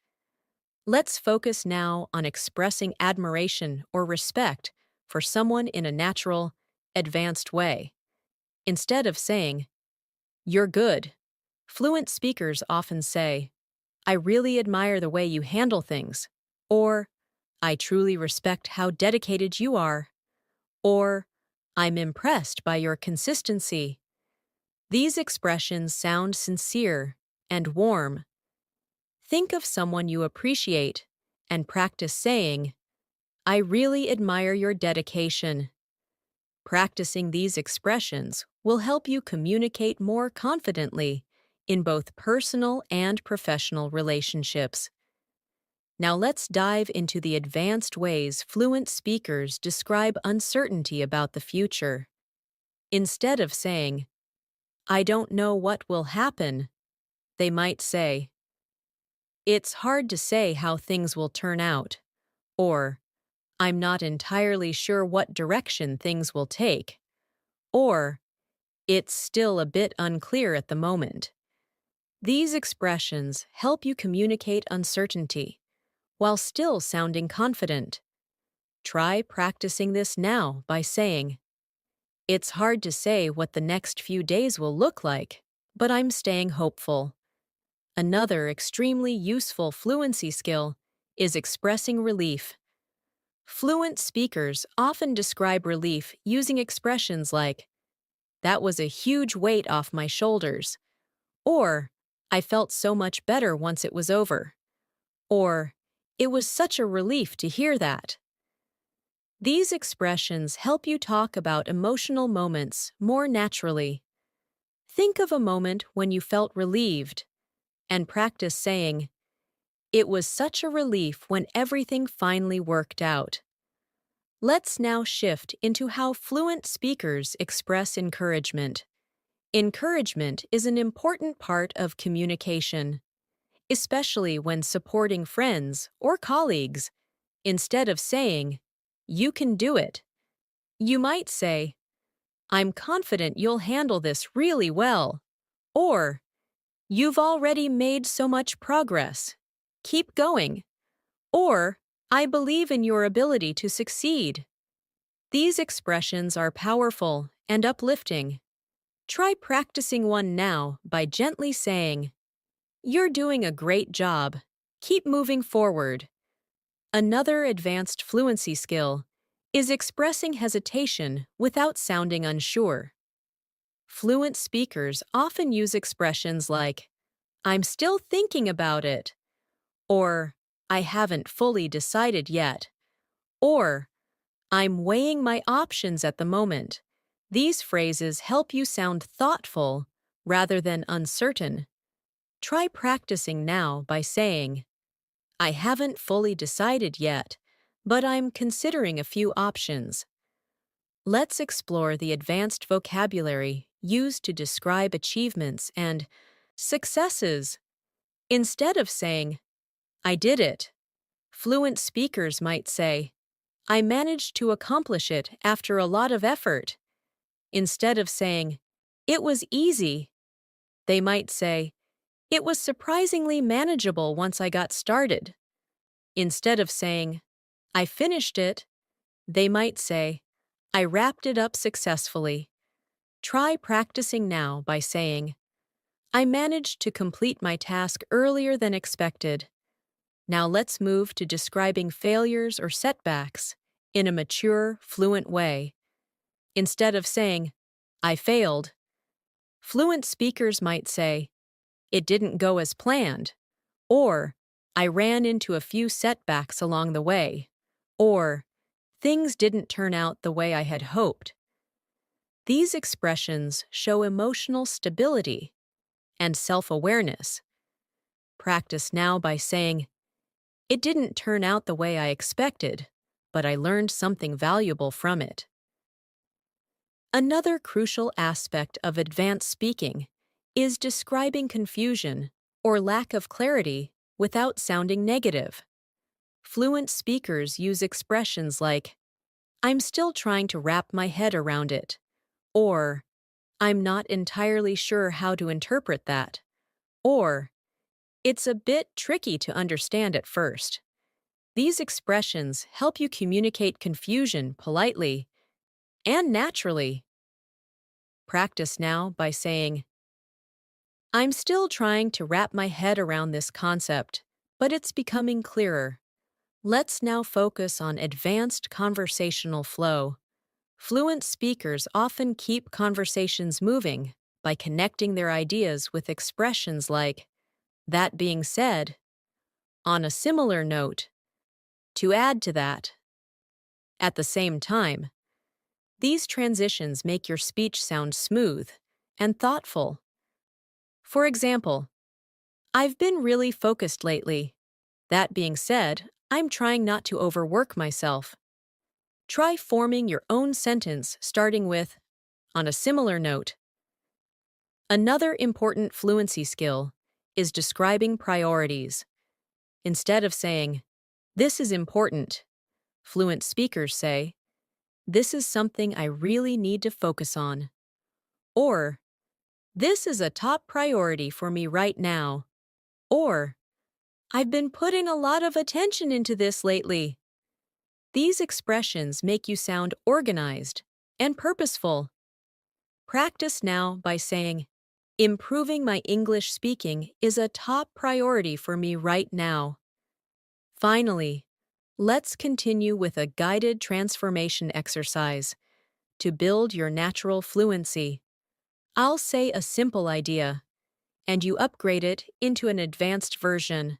Let's focus now on expressing admiration or respect for someone in a natural, advanced way. Instead of saying, you're good, fluent speakers often say, I really admire the way you handle things, or I truly respect how dedicated you are, or I'm impressed by your consistency. These expressions sound sincere and warm. Think of someone you appreciate and practice saying, I really admire your dedication. Practicing these expressions will help you communicate more confidently in both personal and professional relationships. Now let's dive into the advanced ways fluent speakers describe uncertainty about the future. Instead of saying, I don't know what will happen, they might say, it's hard to say how things will turn out, or I'm not entirely sure what direction things will take, or it's still a bit unclear at the moment. These expressions help you communicate uncertainty while still sounding confident. Try practicing this now by saying, it's hard to say what the next few days will look like, but I'm staying hopeful. Another extremely useful fluency skill is expressing relief. Fluent speakers often describe relief using expressions like, that was a huge weight off my shoulders, or I felt so much better once it was over, or it was such a relief to hear that. These expressions help you talk about emotional moments more naturally. Think of a moment when you felt relieved, and practice saying, it was such a relief when everything finally worked out. Let's now shift into how fluent speakers express encouragement. Encouragement is an important part of communication, especially when supporting friends or colleagues. Instead of saying, you can do it, you might say, I'm confident you'll handle this really well, or you've already made so much progress. Keep going, or I believe in your ability to succeed. These expressions are powerful and uplifting. Try practicing one now by gently saying, you're doing a great job. Keep moving forward. Another advanced fluency skill is expressing hesitation without sounding unsure. Fluent speakers often use expressions like, I'm still thinking about it, or I haven't fully decided yet, or I'm weighing my options at the moment. These phrases help you sound thoughtful rather than uncertain. Try practicing now by saying, I haven't fully decided yet, but I'm considering a few options. Let's explore the advanced vocabulary used to describe achievements and successes. Instead of saying, I did it, Fluent speakers might say, I managed to accomplish it after a lot of effort. Instead of saying, it was easy, they might say, it was surprisingly manageable once I got started. Instead of saying, I finished it, they might say, I wrapped it up successfully. Try practicing now by saying, I managed to complete my task earlier than expected. Now let's move to describing failures or setbacks in a mature, fluent way. Instead of saying, I failed, fluent speakers might say, it didn't go as planned, or I ran into a few setbacks along the way, or things didn't turn out the way I had hoped. These expressions show emotional stability and self-awareness. Practice now by saying, it didn't turn out the way I expected, but I learned something valuable from it. Another crucial aspect of advanced speaking is describing confusion or lack of clarity without sounding negative. Fluent speakers use expressions like, I'm still trying to wrap my head around it, or I'm not entirely sure how to interpret that, or it's a bit tricky to understand at first. These expressions help you communicate confusion politely and naturally. Practice now by saying, I'm still trying to wrap my head around this concept, but it's becoming clearer. Let's now focus on advanced conversational flow. Fluent speakers often keep conversations moving by connecting their ideas with expressions like, that being said, on a similar note, to add to that. At the same time, these transitions make your speech sound smooth and thoughtful. For example, I've been really focused lately. That being said, I'm trying not to overwork myself. Try forming your own sentence starting with, on a similar note. Another important fluency skill is describing priorities. Instead of saying, this is important, fluent speakers say, this is something I really need to focus on. Or, this is a top priority for me right now. Or, I've been putting a lot of attention into this lately. These expressions make you sound organized and purposeful. Practice now by saying, improving my English speaking is a top priority for me right now. Finally, let's continue with a guided transformation exercise to build your natural fluency. I'll say a simple idea, and you upgrade it into an advanced version.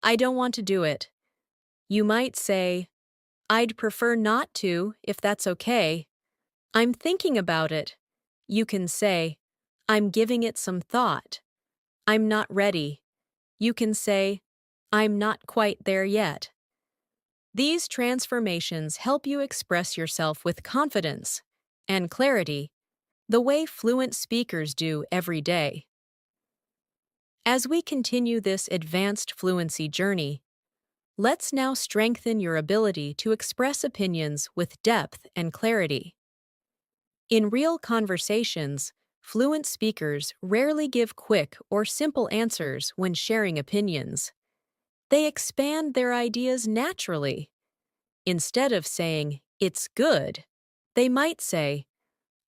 I don't want to do it. You might say, I'd prefer not to, if that's okay. I'm thinking about it. You can say, I'm giving it some thought. I'm not ready. You can say, I'm not quite there yet. These transformations help you express yourself with confidence and clarity, the way fluent speakers do every day. As we continue this advanced fluency journey, let's now strengthen your ability to express opinions with depth and clarity. In real conversations, fluent speakers rarely give quick or simple answers when sharing opinions. They expand their ideas naturally. Instead of saying, it's good, they might say,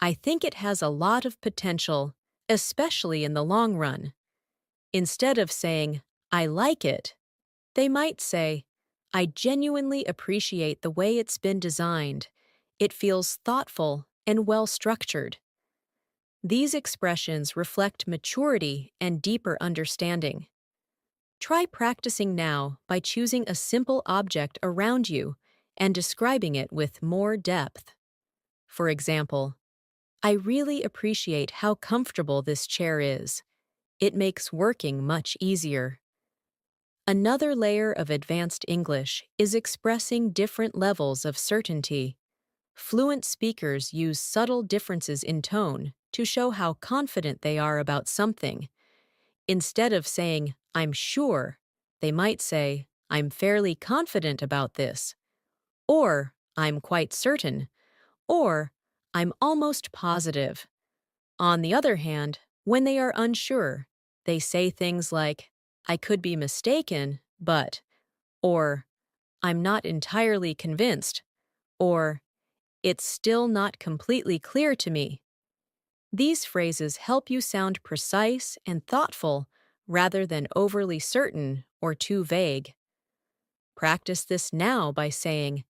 I think it has a lot of potential, especially in the long run. Instead of saying, I like it, they might say, I genuinely appreciate the way it's been designed. It feels thoughtful and well-structured. These expressions reflect maturity and deeper understanding. Try practicing now by choosing a simple object around you and describing it with more depth. For example, I really appreciate how comfortable this chair is. It makes working much easier. Another layer of advanced English is expressing different levels of certainty. Fluent speakers use subtle differences in tone to show how confident they are about something. Instead of saying, I'm sure, they might say, I'm fairly confident about this, or I'm quite certain, or I'm almost positive. On the other hand, when they are unsure, they say things like, I could be mistaken, but, or I'm not entirely convinced, or it's still not completely clear to me. These phrases help you sound precise and thoughtful rather than overly certain or too vague. Practice this now by saying,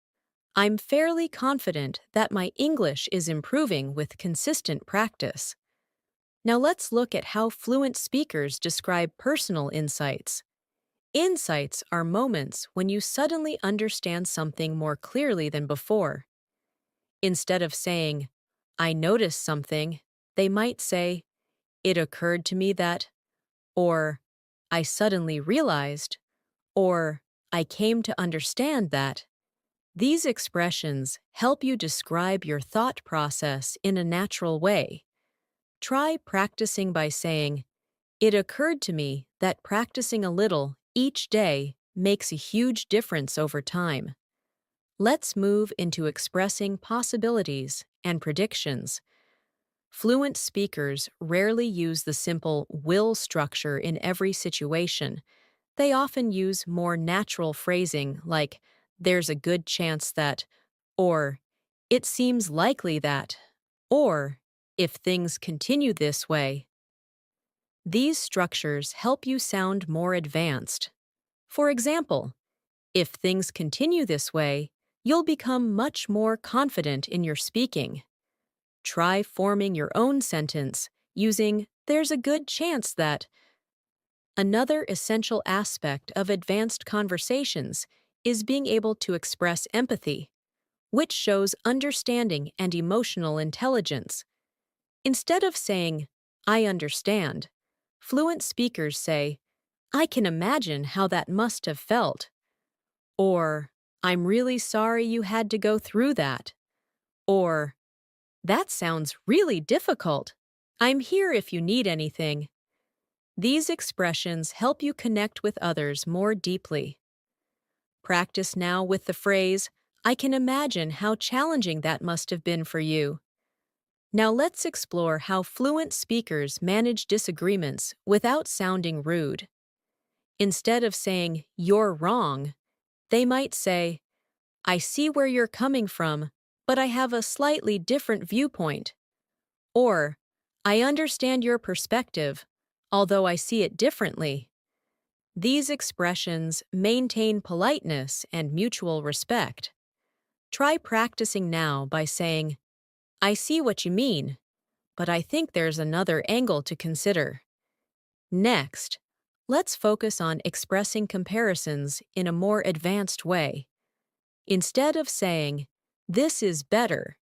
I'm fairly confident that my English is improving with consistent practice. Now let's look at how fluent speakers describe personal insights. Insights are moments when you suddenly understand something more clearly than before. Instead of saying, I noticed something, they might say, it occurred to me that, or I suddenly realized, or I came to understand that. These expressions help you describe your thought process in a natural way. Try practicing by saying, it occurred to me that practicing a little each day makes a huge difference over time. Let's move into expressing possibilities and predictions. Fluent speakers rarely use the simple will structure in every situation. They often use more natural phrasing like, there's a good chance that, or it seems likely that, or if things continue this way. These structures help you sound more advanced. For example, if things continue this way, you'll become much more confident in your speaking. Try forming your own sentence using there's a good chance that. Another essential aspect of advanced conversations is being able to express empathy, which shows understanding and emotional intelligence. Instead of saying, I understand, fluent speakers say, I can imagine how that must have felt. Or, I'm really sorry you had to go through that. Or, that sounds really difficult. I'm here if you need anything. These expressions help you connect with others more deeply. Practice now with the phrase, I can imagine how challenging that must have been for you. Now let's explore how fluent speakers manage disagreements without sounding rude. Instead of saying, you're wrong, they might say, I see where you're coming from, but I have a slightly different viewpoint. Or, I understand your perspective, although I see it differently. These expressions maintain politeness and mutual respect. Try practicing now by saying, I see what you mean, but I think there's another angle to consider. Next, let's focus on expressing comparisons in a more advanced way. Instead of saying, this is better,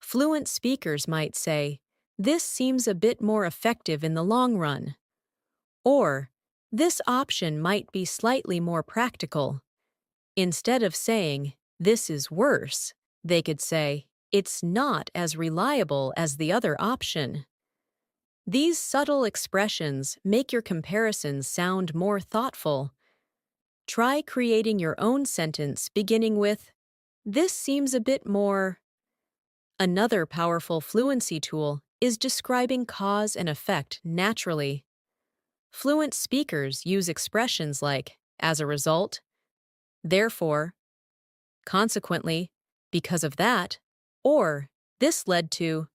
fluent speakers might say, this seems a bit more effective in the long run. Or, this option might be slightly more practical. Instead of saying, this is worse, they could say, it's not as reliable as the other option. These subtle expressions make your comparisons sound more thoughtful. Try creating your own sentence beginning with, this seems a bit more. Another powerful fluency tool is describing cause and effect naturally. Fluent speakers use expressions like, as a result, therefore, consequently, because of that, or this led to.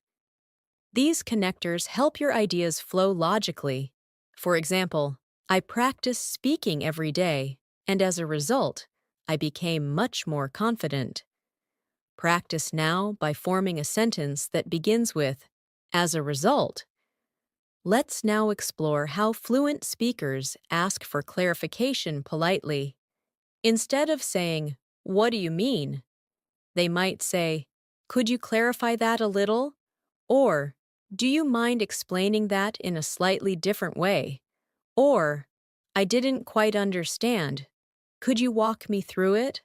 These connectors help your ideas flow logically. For example, I practiced speaking every day, and as a result, I became much more confident. Practice now by forming a sentence that begins with, as a result. Let's now explore how fluent speakers ask for clarification politely. Instead of saying, what do you mean? They might say, could you clarify that a little? Or, do you mind explaining that in a slightly different way? Or, I didn't quite understand. Could you walk me through it?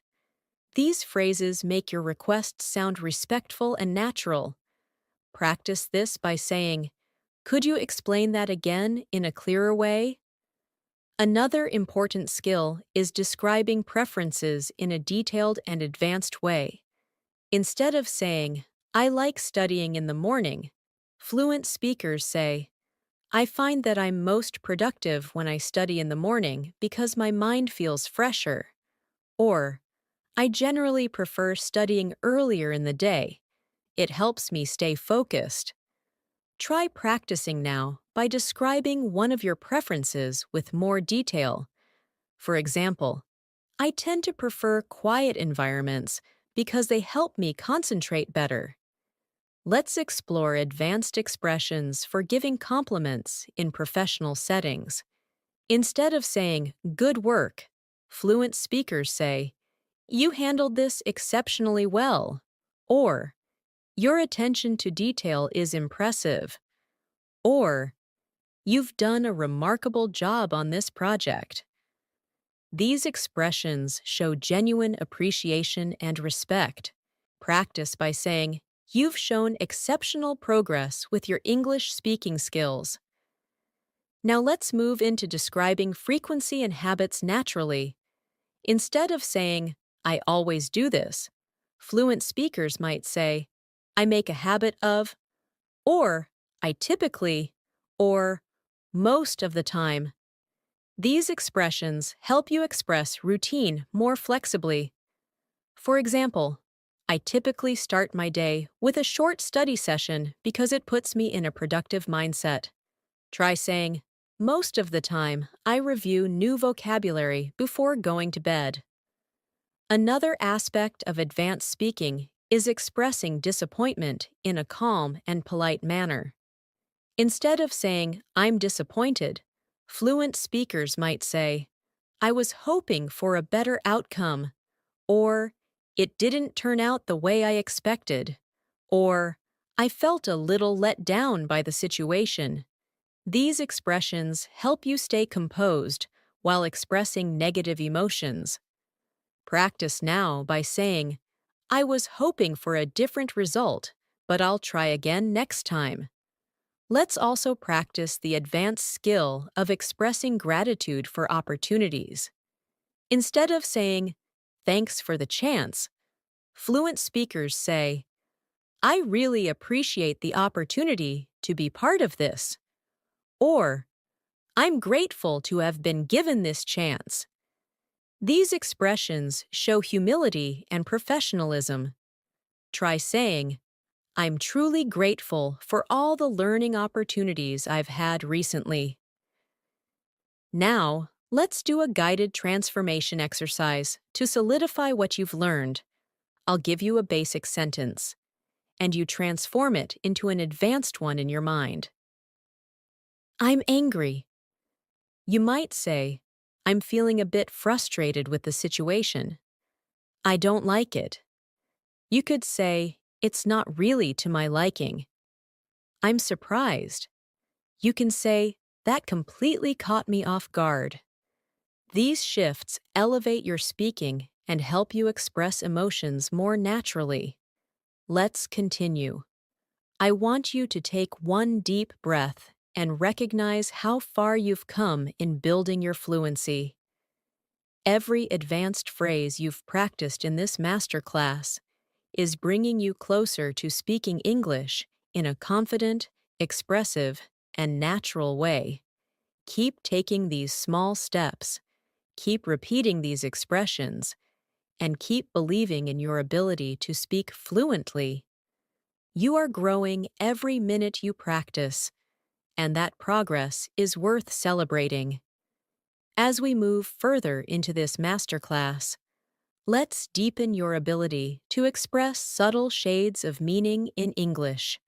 These phrases make your requests sound respectful and natural. Practice this by saying, could you explain that again in a clearer way? Another important skill is describing preferences in a detailed and advanced way. Instead of saying, I like studying in the morning, fluent speakers say, I find that I'm most productive when I study in the morning because my mind feels fresher. Or, I generally prefer studying earlier in the day. It helps me stay focused. Try practicing now by describing one of your preferences with more detail. For example, I tend to prefer quiet environments because they help me concentrate better. Let's explore advanced expressions for giving compliments in professional settings. Instead of saying, good work, fluent speakers say, you handled this exceptionally well, or your attention to detail is impressive, or you've done a remarkable job on this project. These expressions show genuine appreciation and respect. Practice by saying, you've shown exceptional progress with your English speaking skills. Now let's move into describing frequency and habits naturally. Instead of saying, I always do this, fluent speakers might say, I make a habit of, or I typically, or most of the time. These expressions help you express routine more flexibly. For example, I typically start my day with a short study session because it puts me in a productive mindset. Try saying, most of the time, I review new vocabulary before going to bed. Another aspect of advanced speaking is expressing disappointment in a calm and polite manner. Instead of saying, I'm disappointed, fluent speakers might say, I was hoping for a better outcome, or it didn't turn out the way I expected, or I felt a little let down by the situation. These expressions help you stay composed while expressing negative emotions. Practice now by saying, I was hoping for a different result, but I'll try again next time. Let's also practice the advanced skill of expressing gratitude for opportunities. Instead of saying, thanks for the chance, fluent speakers say, I really appreciate the opportunity to be part of this. Or, I'm grateful to have been given this chance. These expressions show humility and professionalism. Try saying, I'm truly grateful for all the learning opportunities I've had recently. Now, let's do a guided transformation exercise to solidify what you've learned. I'll give you a basic sentence, and you transform it into an advanced one in your mind. I'm angry. You might say, I'm feeling a bit frustrated with the situation. I don't like it. You could say, it's not really to my liking. I'm surprised. You can say, that completely caught me off guard. These shifts elevate your speaking and help you express emotions more naturally. Let's continue. I want you to take one deep breath and recognize how far you've come in building your fluency. Every advanced phrase you've practiced in this masterclass is bringing you closer to speaking English in a confident, expressive, and natural way. Keep taking these small steps, keep repeating these expressions, and keep believing in your ability to speak fluently. You are growing every minute you practice, and that progress is worth celebrating. As we move further into this masterclass, let's deepen your ability to express subtle shades of meaning in English.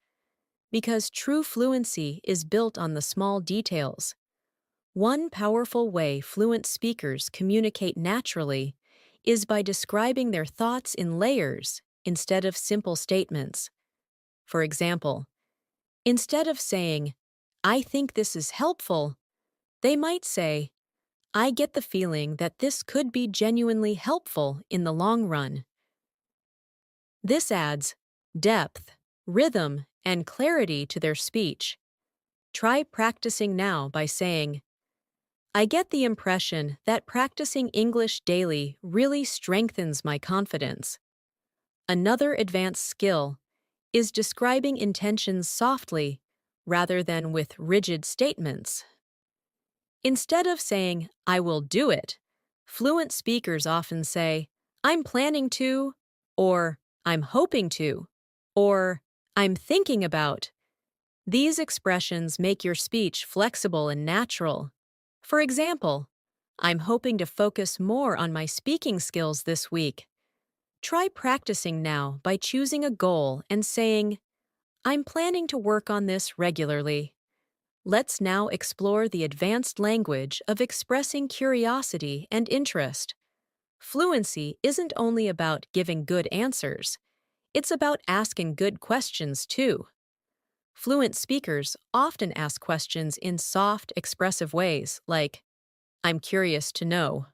Because true fluency is built on the small details. One powerful way fluent speakers communicate naturally is by describing their thoughts in layers instead of simple statements. For example, instead of saying, I think this is helpful, they might say, I get the feeling that this could be genuinely helpful in the long run. This adds depth, rhythm, and clarity to their speech. Try practicing now by saying, I get the impression that practicing English daily really strengthens my confidence. Another advanced skill is describing intentions softly rather than with rigid statements. Instead of saying, I will do it, fluent speakers often say, I'm planning to, or I'm hoping to, or I'm thinking about. These expressions make your speech flexible and natural. For example, I'm hoping to focus more on my speaking skills this week. Try practicing now by choosing a goal and saying, I'm planning to work on this regularly. Let's now explore the advanced language of expressing curiosity and interest. Fluency isn't only about giving good answers, it's about asking good questions too. Fluent speakers often ask questions in soft, expressive ways like, I'm curious to know,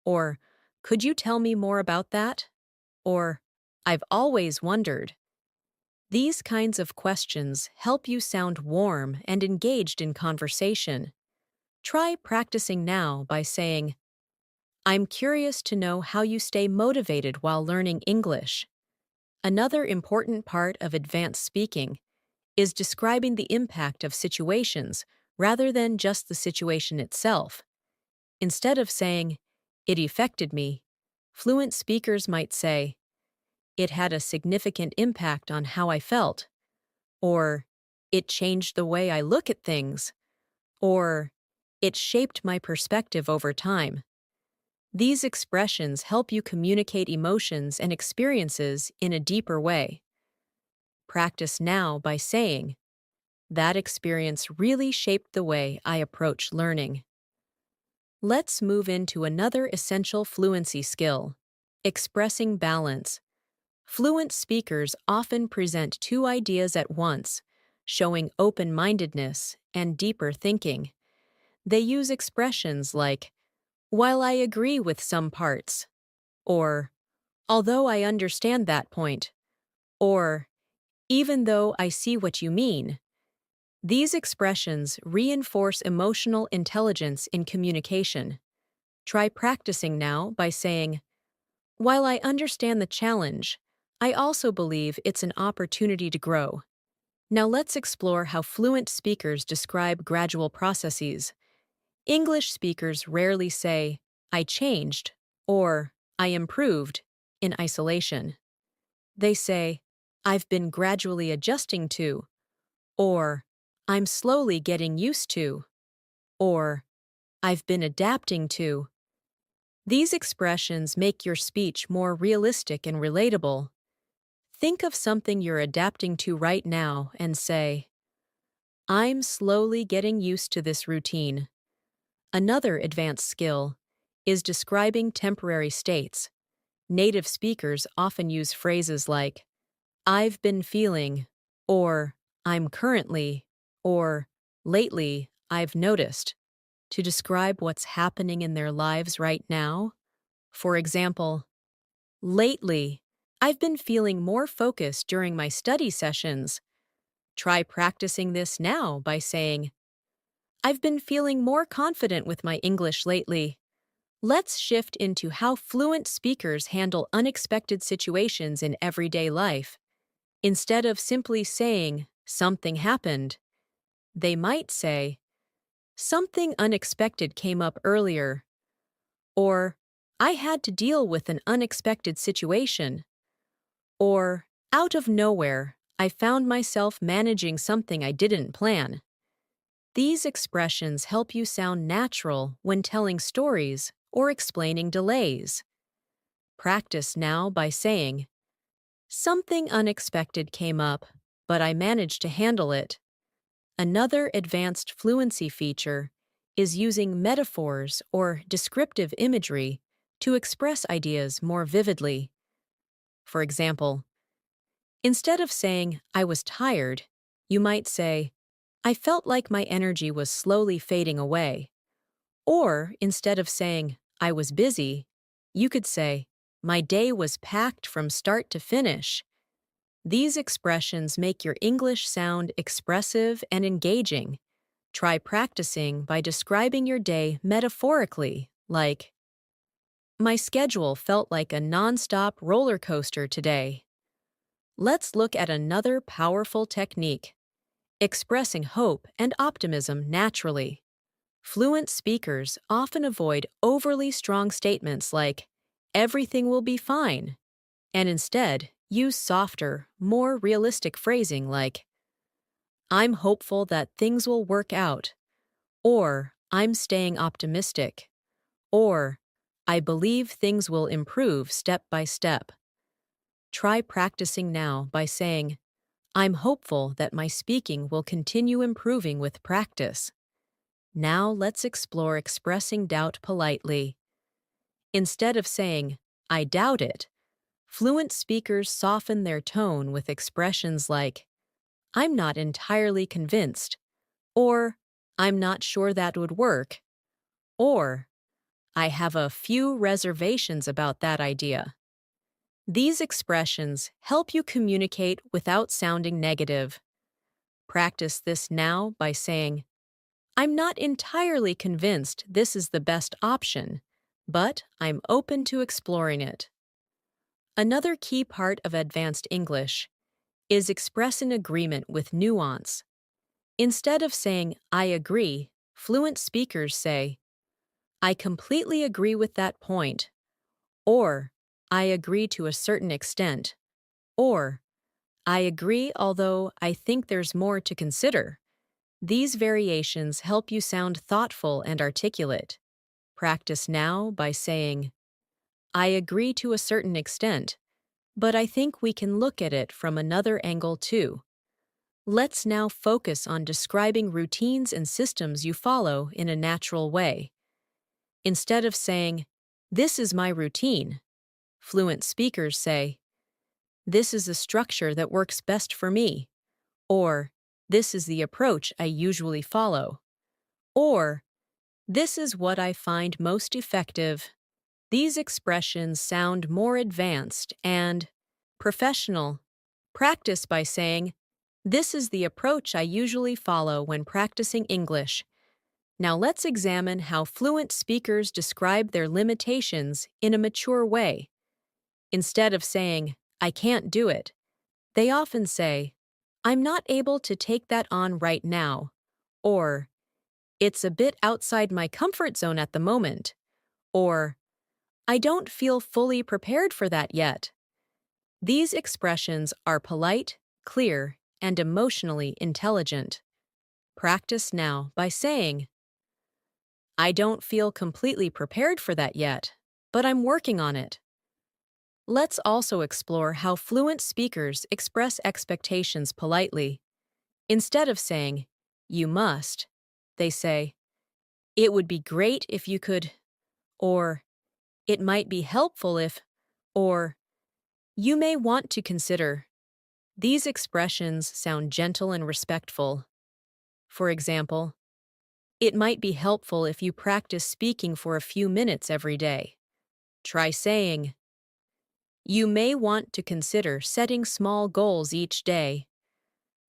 or could you tell me more about that? Or I've always wondered. These kinds of questions help you sound warm and engaged in conversation. Try practicing now by saying, I'm curious to know how you stay motivated while learning English. Another important part of advanced speaking is describing the impact of situations rather than just the situation itself. Instead of saying, it affected me, fluent speakers might say, it had a significant impact on how I felt, or it changed the way I look at things, or it shaped my perspective over time. These expressions help you communicate emotions and experiences in a deeper way. Practice now by saying, that experience really shaped the way I approach learning. Let's move into another essential fluency skill, expressing balance. Fluent speakers often present two ideas at once, showing open-mindedness and deeper thinking. They use expressions like, while I agree with some parts, or although I understand that point, or even though I see what you mean. These expressions reinforce emotional intelligence in communication. Try practicing now by saying, while I understand the challenge, I also believe it's an opportunity to grow. Now let's explore how fluent speakers describe gradual processes. English speakers rarely say, I changed, or I improved, in isolation. They say, I've been gradually adjusting to, or I'm slowly getting used to, or I've been adapting to. These expressions make your speech more realistic and relatable. Think of something you're adapting to right now and say, I'm slowly getting used to this routine. Another advanced skill is describing temporary states. Native speakers often use phrases like, I've been feeling, or I'm currently, or lately, I've noticed, to describe what's happening in their lives right now. For example, lately, I've been feeling more focused during my study sessions. Try practicing this now by saying, I've been feeling more confident with my English lately. Let's shift into how fluent speakers handle unexpected situations in everyday life. Instead of simply saying, something happened, they might say, something unexpected came up earlier, or I had to deal with an unexpected situation, or out of nowhere, I found myself managing something I didn't plan. These expressions help you sound natural when telling stories or explaining delays. Practice now by saying, something unexpected came up, but I managed to handle it. Another advanced fluency feature is using metaphors or descriptive imagery to express ideas more vividly. For example, instead of saying, I was tired, you might say, I felt like my energy was slowly fading away. Or instead of saying, I was busy, you could say, my day was packed from start to finish. These expressions make your English sound expressive and engaging. Try practicing by describing your day metaphorically, like, my schedule felt like a nonstop roller coaster today. Let's look at another powerful technique, expressing hope and optimism naturally. Fluent speakers often avoid overly strong statements like, everything will be fine, and instead use softer, more realistic phrasing like, I'm hopeful that things will work out, or I'm staying optimistic, or I believe things will improve step by step. Try practicing now by saying, I'm hopeful that my speaking will continue improving with practice. Now let's explore expressing doubt politely. Instead of saying, I doubt it, fluent speakers soften their tone with expressions like, I'm not entirely convinced, or I'm not sure that would work, or I have a few reservations about that idea. These expressions help you communicate without sounding negative. Practice this now by saying, I'm not entirely convinced this is the best option, but I'm open to exploring it. Another key part of advanced English is expressing agreement with nuance. Instead of saying, I agree, fluent speakers say, I completely agree with that point, or I agree to a certain extent, or I agree although I think there's more to consider. These variations help you sound thoughtful and articulate. Practice now by saying, I agree to a certain extent, but I think we can look at it from another angle too. Let's now focus on describing routines and systems you follow in a natural way. Instead of saying, this is my routine, fluent speakers say, this is a structure that works best for me, or this is the approach I usually follow, or this is what I find most effective. These expressions sound more advanced and professional. Practice by saying, this is the approach I usually follow when practicing English. Now let's examine how fluent speakers describe their limitations in a mature way. Instead of saying, I can't do it, they often say, I'm not able to take that on right now, or it's a bit outside my comfort zone at the moment, or I don't feel fully prepared for that yet. These expressions are polite, clear, and emotionally intelligent. Practice now by saying, I don't feel completely prepared for that yet, but I'm working on it. Let's also explore how fluent speakers express expectations politely. Instead of saying, you must, they say, it would be great if you could, or it might be helpful if, or you may want to consider. These expressions sound gentle and respectful. For example, it might be helpful if you practice speaking for a few minutes every day. Try saying, you may want to consider setting small goals each day.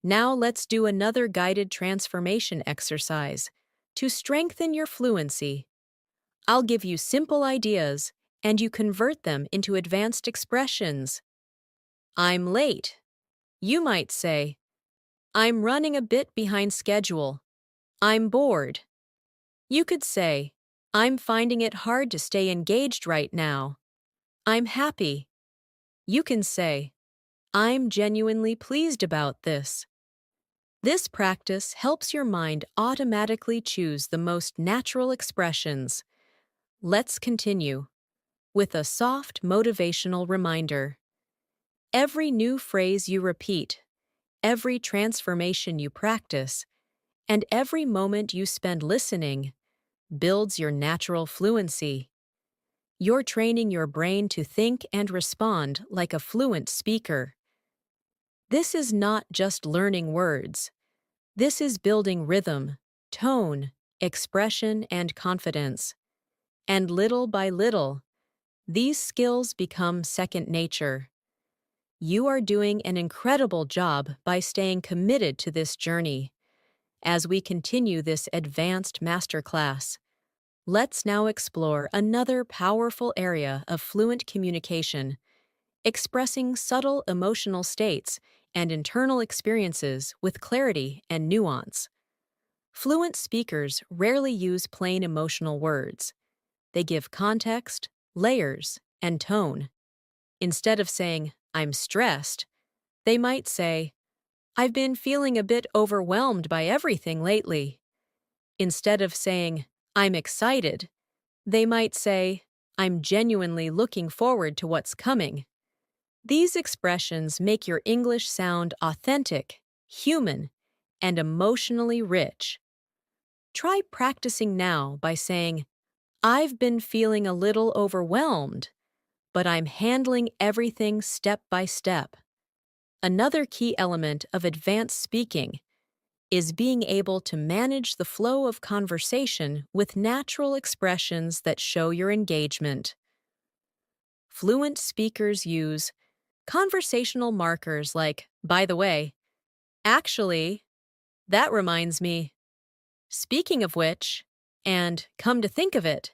Now let's do another guided transformation exercise to strengthen your fluency. I'll give you simple ideas, and you convert them into advanced expressions. I'm late. You might say, I'm running a bit behind schedule. I'm bored. You could say, I'm finding it hard to stay engaged right now. I'm happy. You can say, I'm genuinely pleased about this. This practice helps your mind automatically choose the most natural expressions. Let's continue with a soft motivational reminder. Every new phrase you repeat, every transformation you practice, and every moment you spend listening builds your natural fluency. You're training your brain to think and respond like a fluent speaker. This is not just learning words. This is building rhythm, tone, expression, and confidence. And little by little, these skills become second nature. You are doing an incredible job by staying committed to this journey. As we continue this advanced masterclass, let's now explore another powerful area of fluent communication, expressing subtle emotional states and internal experiences with clarity and nuance. Fluent speakers rarely use plain emotional words. They give context, layers, and tone. Instead of saying, "I'm stressed," they might say, "I've been feeling a bit overwhelmed by everything lately." Instead of saying, "I'm excited," they might say, "I'm genuinely looking forward to what's coming." These expressions make your English sound authentic, human, and emotionally rich. Try practicing now by saying, "I've been feeling a little overwhelmed, but I'm handling everything step by step." Another key element of advanced speaking is being able to manage the flow of conversation with natural expressions that show your engagement. Fluent speakers use conversational markers like, "By the way," "Actually," "That reminds me," "Speaking of which," and "Come to think of it."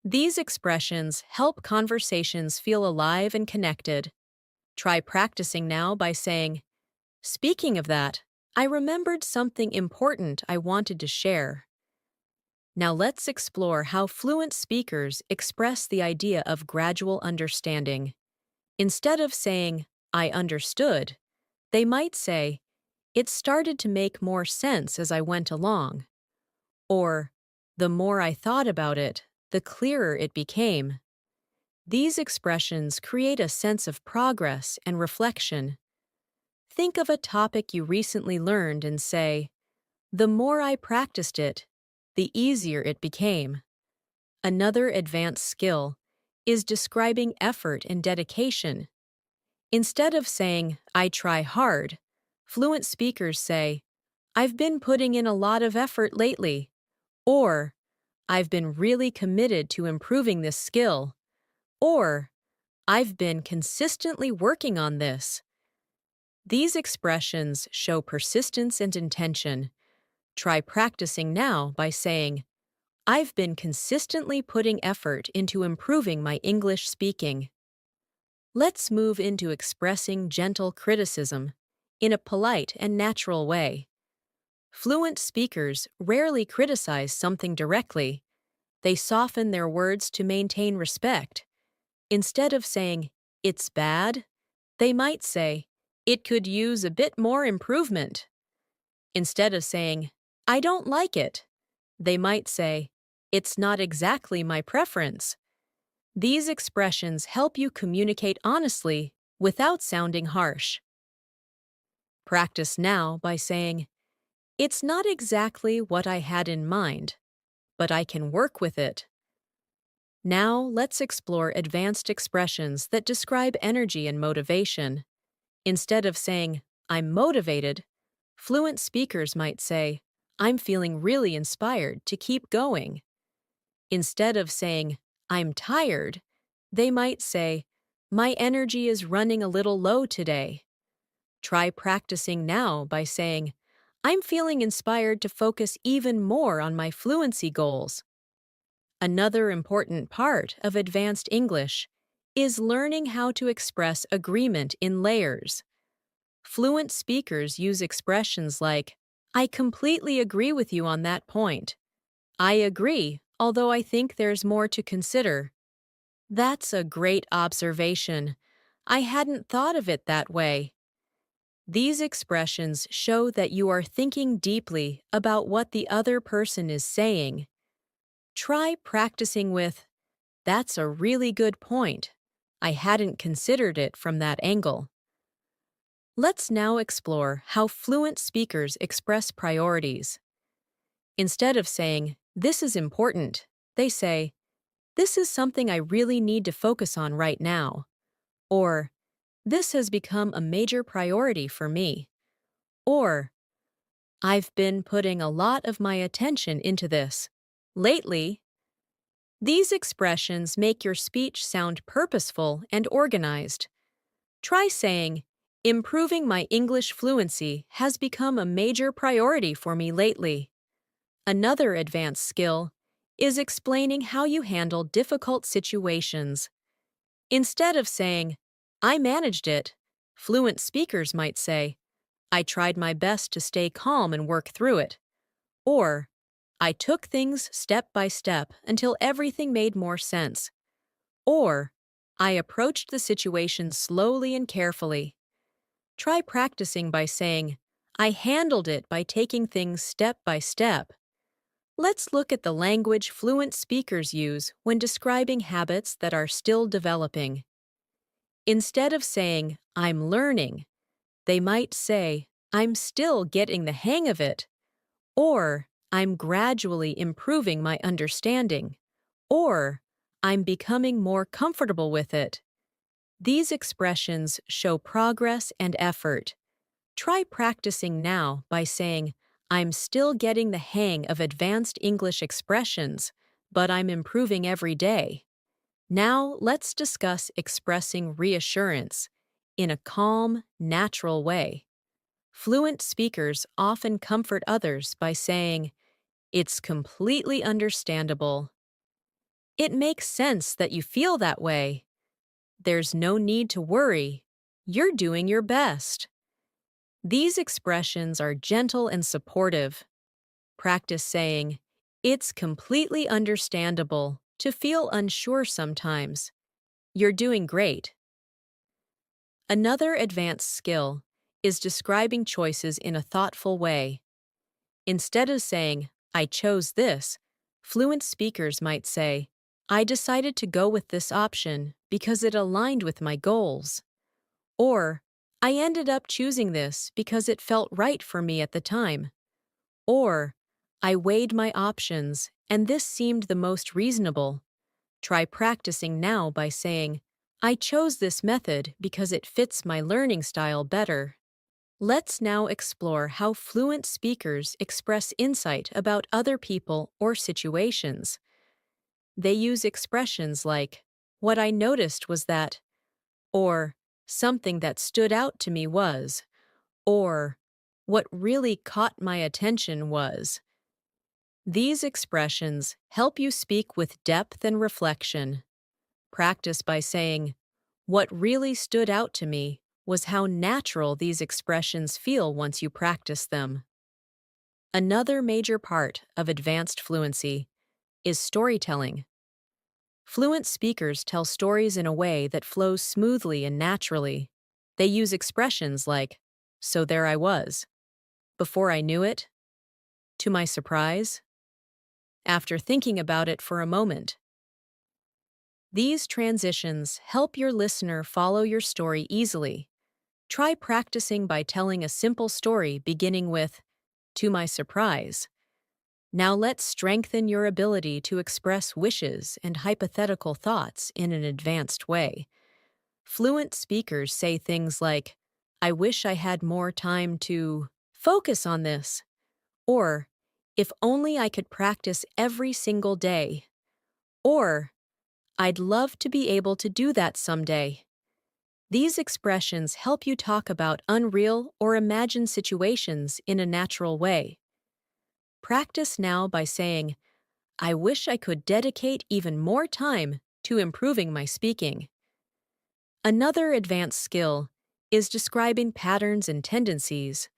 These expressions help conversations feel alive and connected. Try practicing now by saying, "Speaking of that, I remembered something important I wanted to share." Now let's explore how fluent speakers express the idea of gradual understanding. Instead of saying, "I understood," they might say, "It started to make more sense as I went along," or "The more I thought about it, the clearer it became." These expressions create a sense of progress and reflection. Think of a topic you recently learned and say, "The more I practiced it, the easier it became." Another advanced skill is describing effort and dedication. Instead of saying, "I try hard," fluent speakers say, "I've been putting in a lot of effort lately," or "I've been really committed to improving this skill," or "I've been consistently working on this." These expressions show persistence and intention. Try practicing now by saying, "I've been consistently putting effort into improving my English speaking." Let's move into expressing gentle criticism in a polite and natural way. Fluent speakers rarely criticize something directly. They soften their words to maintain respect. Instead of saying, "It's bad," they might say, "It could use a bit more improvement." Instead of saying, "I don't like it," they might say, "It's not exactly my preference." These expressions help you communicate honestly without sounding harsh. Practice now by saying, "It's not exactly what I had in mind, but I can work with it." Now let's explore advanced expressions that describe energy and motivation. Instead of saying, "I'm motivated," fluent speakers might say, "I'm feeling really inspired to keep going." Instead of saying, "I'm tired," they might say, "My energy is running a little low today." Try practicing now by saying, "I'm feeling inspired to focus even more on my fluency goals." Another important part of advanced English is learning how to express agreement in layers. Fluent speakers use expressions like, "I completely agree with you on that point," "I agree, although I think there's more to consider." "That's a great observation. I hadn't thought of it that way." These expressions show that you are thinking deeply about what the other person is saying. Try practicing with, "That's a really good point. I hadn't considered it from that angle." Let's now explore how fluent speakers express priorities. Instead of saying, "This is important," they say, "This is something I really need to focus on right now," or "This has become a major priority for me," or "I've been putting a lot of my attention into this lately." These expressions make your speech sound purposeful and organized. Try saying, Improving my English fluency has become a major priority for me lately. Another advanced skill is explaining how you handle difficult situations. Instead of saying, I managed it, fluent speakers might say, I tried my best to stay calm and work through it. Or, I took things step by step until everything made more sense. Or, I approached the situation slowly and carefully. Try practicing by saying, I handled it by taking things step by step. Let's look at the language fluent speakers use when describing habits that are still developing. Instead of saying, I'm learning, they might say, I'm still getting the hang of it, or I'm gradually improving my understanding, or I'm becoming more comfortable with it. These expressions show progress and effort. Try practicing now by saying, I'm still getting the hang of advanced English expressions, but I'm improving every day. Now let's discuss expressing reassurance in a calm, natural way. Fluent speakers often comfort others by saying, it's completely understandable. It makes sense that you feel that way. There's no need to worry. You're doing your best. These expressions are gentle and supportive. Practice saying, it's completely understandable to feel unsure sometimes. You're doing great. Another advanced skill is describing choices in a thoughtful way. Instead of saying, I chose this, fluent speakers might say, I decided to go with this option because it aligned with my goals. Or, I ended up choosing this because it felt right for me at the time. Or, I weighed my options and this seemed the most reasonable. Try practicing now by saying, I chose this method because it fits my learning style better. Let's now explore how fluent speakers express insight about other people or situations. They use expressions like, what I noticed was that, or something that stood out to me was, or what really caught my attention was. These expressions help you speak with depth and reflection. Practice by saying, what really stood out to me was how natural these expressions feel once you practice them. Another major part of advanced fluency is storytelling. Fluent speakers tell stories in a way that flows smoothly and naturally. They use expressions like, so there I was, before I knew it, to my surprise, after thinking about it for a moment. These transitions help your listener follow your story easily. Try practicing by telling a simple story beginning with, to my surprise. Now let's strengthen your ability to express wishes and hypothetical thoughts in an advanced way. Fluent speakers say things like, I wish I had more time to focus on this, or if only I could practice every single day, or I'd love to be able to do that someday. These expressions help you talk about unreal or imagined situations in a natural way. Practice now by saying, I wish I could dedicate even more time to improving my speaking. Another advanced skill is describing patterns and tendencies.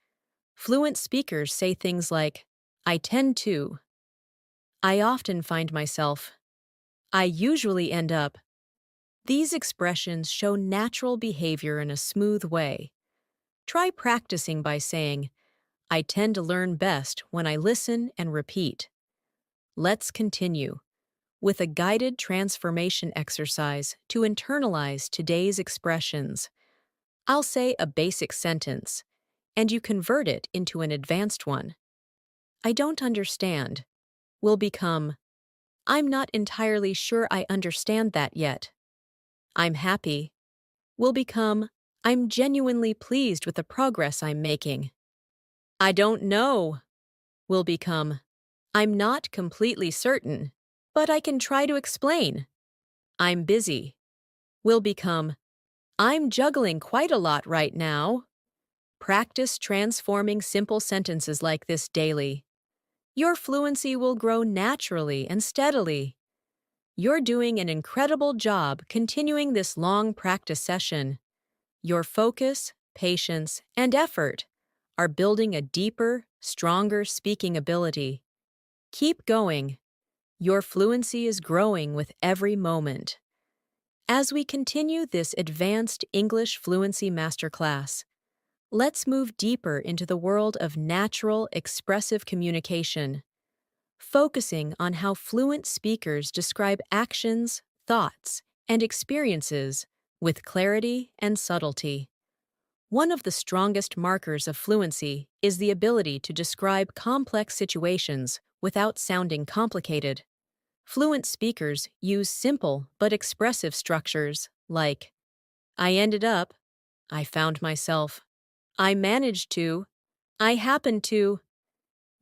Fluent speakers say things like, I tend to, I often find myself, I usually end up. These expressions show natural behavior in a smooth way. Try practicing by saying, I tend to learn best when I listen and repeat. Let's continue with a guided transformation exercise to internalize today's expressions. I'll say a basic sentence, and you convert it into an advanced one. I don't understand will become, I'm not entirely sure I understand that yet. I'm happy will become, I'm genuinely pleased with the progress I'm making. I don't know will become, I'm not completely certain, but I can try to explain. I'm busy will become, I'm juggling quite a lot right now. Practice transforming simple sentences like this daily. Your fluency will grow naturally and steadily. You're doing an incredible job continuing this long practice session. Your focus, patience, and effort are building a deeper, stronger speaking ability. Keep going. Your fluency is growing with every moment. As we continue this advanced English fluency masterclass, let's move deeper into the world of natural, expressive communication, focusing on how fluent speakers describe actions, thoughts, and experiences with clarity and subtlety. One of the strongest markers of fluency is the ability to describe complex situations without sounding complicated. Fluent speakers use simple but expressive structures like, I ended up, I found myself, I managed to, I happened to.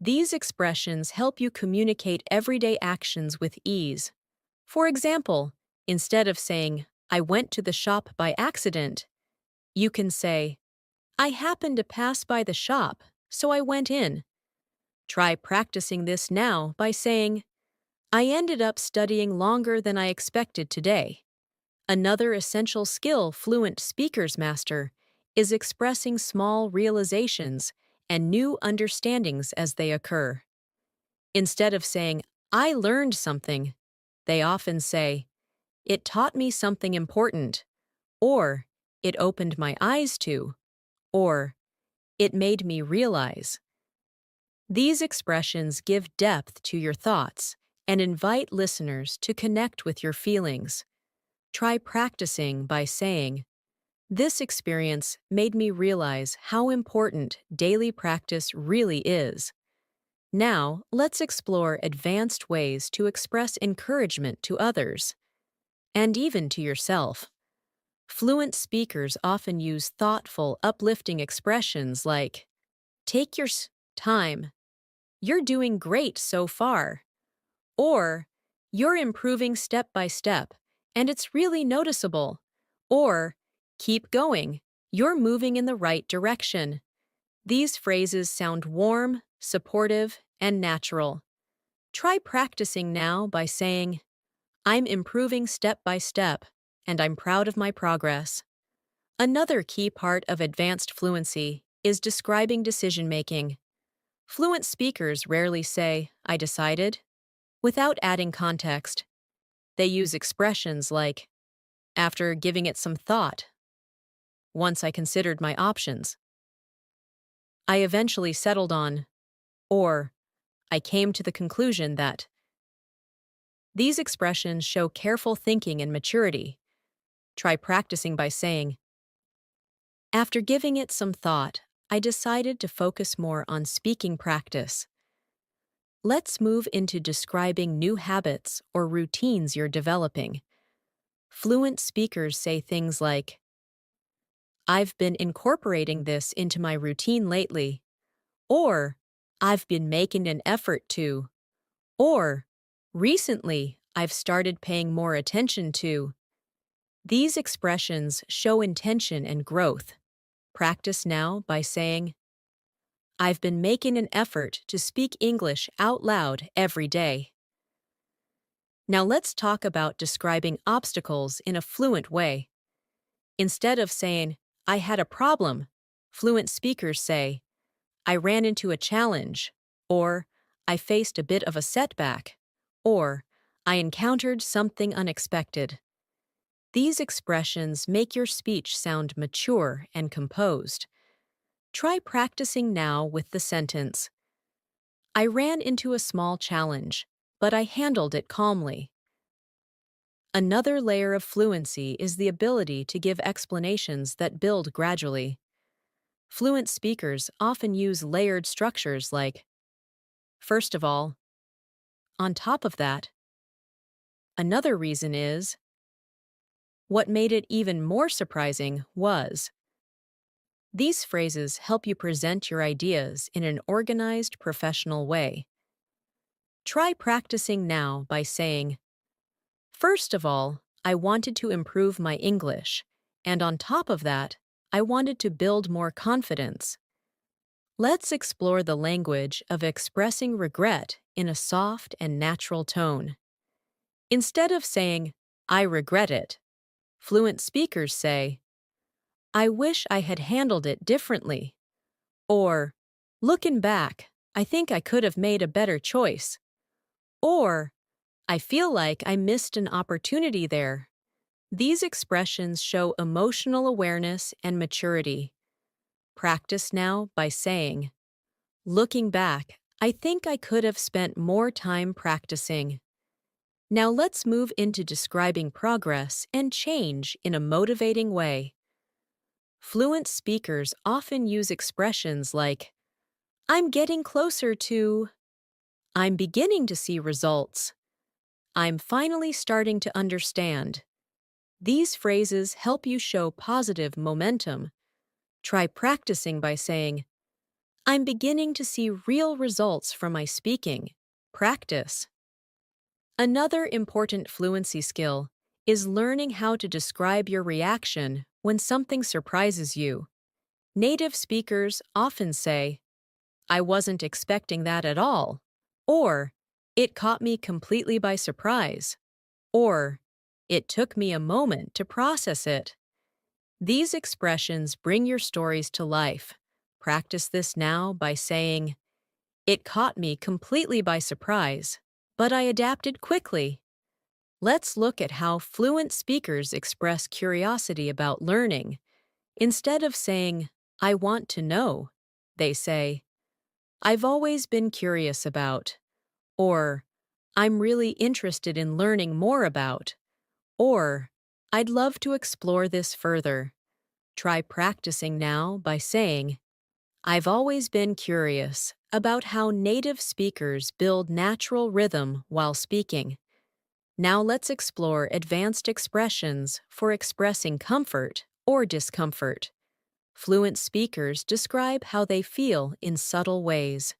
These expressions help you communicate everyday actions with ease. For example, instead of saying, I went to the shop by accident, you can say, I happened to pass by the shop, so I went in. Try practicing this now by saying, I ended up studying longer than I expected today. Another essential skill fluent speakers master is expressing small realizations and new understandings as they occur. Instead of saying, I learned something, they often say, it taught me something important, or it opened my eyes to, or it made me realize. These expressions give depth to your thoughts and invite listeners to connect with your feelings. Try practicing by saying, this experience made me realize how important daily practice really is. Now, let's explore advanced ways to express encouragement to others, and even to yourself. Fluent speakers often use thoughtful, uplifting expressions like, take your time, you're doing great so far, or you're improving step by step, and it's really noticeable, or keep going, you're moving in the right direction. These phrases sound warm, supportive, and natural. Try practicing now by saying, I'm improving step by step, and I'm proud of my progress. Another key part of advanced fluency is describing decision-making. Fluent speakers rarely say, I decided, without adding context. They use expressions like, after giving it some thought, once I considered my options, I eventually settled on, or I came to the conclusion that. These expressions show careful thinking and maturity. Try practicing by saying, after giving it some thought, I decided to focus more on speaking practice. Let's move into describing new habits or routines you're developing. Fluent speakers say things like, I've been incorporating this into my routine lately, or I've been making an effort to, or recently I've started paying more attention to. These expressions show intention and growth. Practice now by saying, I've been making an effort to speak English out loud every day. Now let's talk about describing obstacles in a fluent way. Instead of saying, I had a problem, fluent speakers say, I ran into a challenge, or I faced a bit of a setback, or I encountered something unexpected. These expressions make your speech sound mature and composed. Try practicing now with the sentence, I ran into a small challenge, but I handled it calmly. Another layer of fluency is the ability to give explanations that build gradually. Fluent speakers often use layered structures like, first of all, on top of that. Another reason is, what made it even more surprising was. These phrases help you present your ideas in an organized, professional way. Try practicing now by saying, first of all, I wanted to improve my English, And on top of that, I wanted to build more confidence. Let's explore the language of expressing regret in a soft and natural tone. Instead of saying, I regret it, fluent speakers say, I wish I had handled it differently. Or, looking back, I think I could have made a better choice. Or, I feel like I missed an opportunity there. These expressions show emotional awareness and maturity. Practice now by saying, looking back, I think I could have spent more time practicing. Now let's move into describing progress and change in a motivating way. Fluent speakers often use expressions like, I'm getting closer to, I'm beginning to see results, I'm finally starting to understand. These phrases help you show positive momentum. Try practicing by saying, I'm beginning to see real results from my speaking. Practice. Another important fluency skill is learning how to describe your reaction when something surprises you. Native speakers often say, I wasn't expecting that at all, or it caught me completely by surprise, or it took me a moment to process it. These expressions bring your stories to life. Practice this now by saying, it caught me completely by surprise, but I adapted quickly. Let's look at how fluent speakers express curiosity about learning. Instead of saying, I want to know, they say, I've always been curious about, or I'm really interested in learning more about, or I'd love to explore this further. Try practicing now by saying, I've always been curious about how native speakers build natural rhythm while speaking. Now let's explore advanced expressions for expressing comfort or discomfort. Fluent speakers describe how they feel in subtle ways.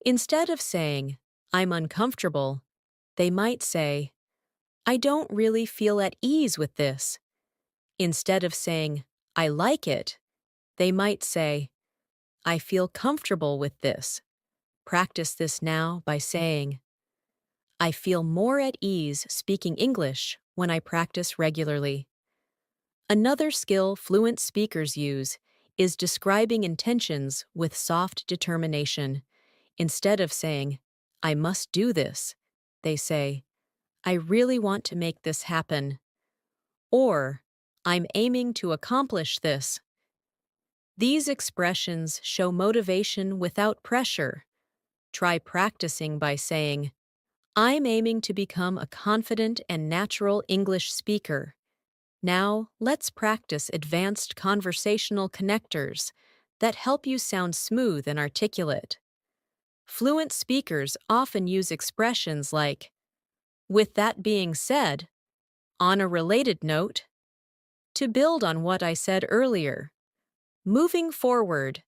Instead of saying, I'm uncomfortable, they might say, I don't really feel at ease with this. Instead of saying, I like it, they might say, I feel comfortable with this. Practice this now by saying, I feel more at ease speaking English when I practice regularly. Another skill fluent speakers use is describing intentions with soft determination. Instead of saying, I must do this, they say, I really want to make this happen. Or, I'm aiming to accomplish this. These expressions show motivation without pressure. Try practicing by saying, I'm aiming to become a confident and natural English speaker. Now, let's practice advanced conversational connectors that help you sound smooth and articulate. Fluent speakers often use expressions like, with that being said, on a related note, to build on what I said earlier, moving forward.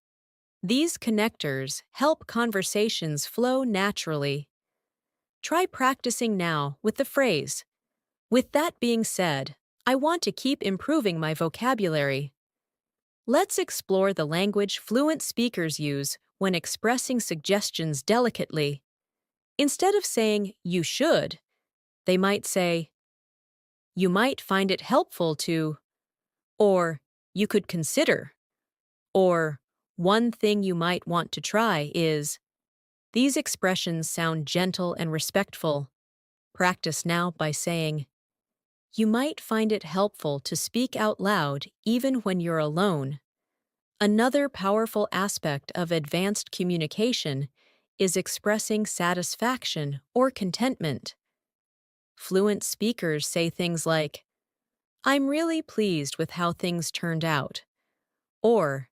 These connectors help conversations flow naturally. Try practicing now with the phrase, with that being said, I want to keep improving my vocabulary. Let's explore the language fluent speakers use when expressing suggestions delicately. Instead of saying, you should, they might say, you might find it helpful to, or you could consider, or one thing you might want to try is. These expressions sound gentle and respectful. Practice now by saying, you might find it helpful to speak out loud even when you're alone. Another powerful aspect of advanced communication is expressing satisfaction or contentment. Fluent speakers say things like, I'm really pleased with how things turned out, or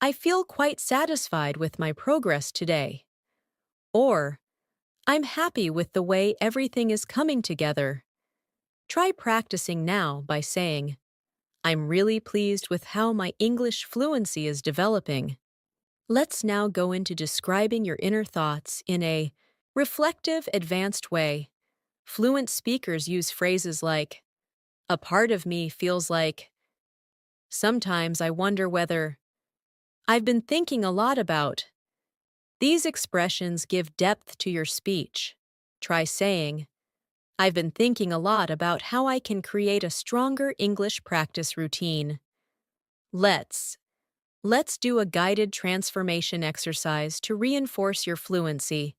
I feel quite satisfied with my progress today, or I'm happy with the way everything is coming together. Try practicing now by saying, I'm really pleased with how my English fluency is developing. Let's now go into describing your inner thoughts in a reflective, advanced way. Fluent speakers use phrases like, a part of me feels like, Sometimes I wonder whether I've been thinking a lot about. These expressions give depth to your speech. Try saying, I've been thinking a lot about how I can create a stronger English practice routine. Let's. Let's do a guided transformation exercise to reinforce your fluency.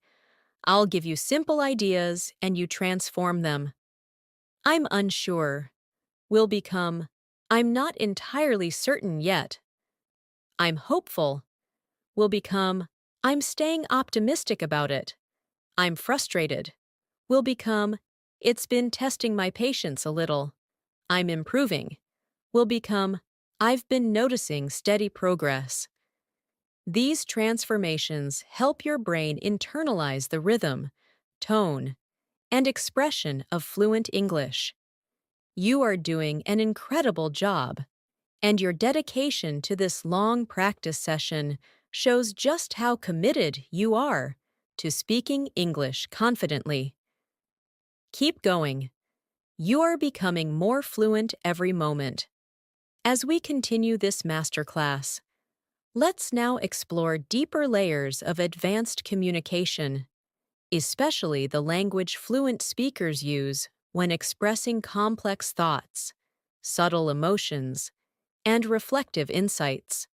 I'll give you simple ideas and you transform them. I'm unsure. Will become, I'm not entirely certain yet. I'm hopeful. Will become, I'm staying optimistic about it. I'm frustrated. Will become, it's been testing my patience a little. I'm improving. Will become, I've been noticing steady progress. These transformations help your brain internalize the rhythm, tone, and expression of fluent English. You are doing an incredible job, and your dedication to this long practice session shows just how committed you are to speaking English confidently. Keep going. You are becoming more fluent every moment. As we continue this masterclass, let's now explore deeper layers of advanced communication, especially the language fluent speakers use when expressing complex thoughts, subtle emotions, and reflective insights.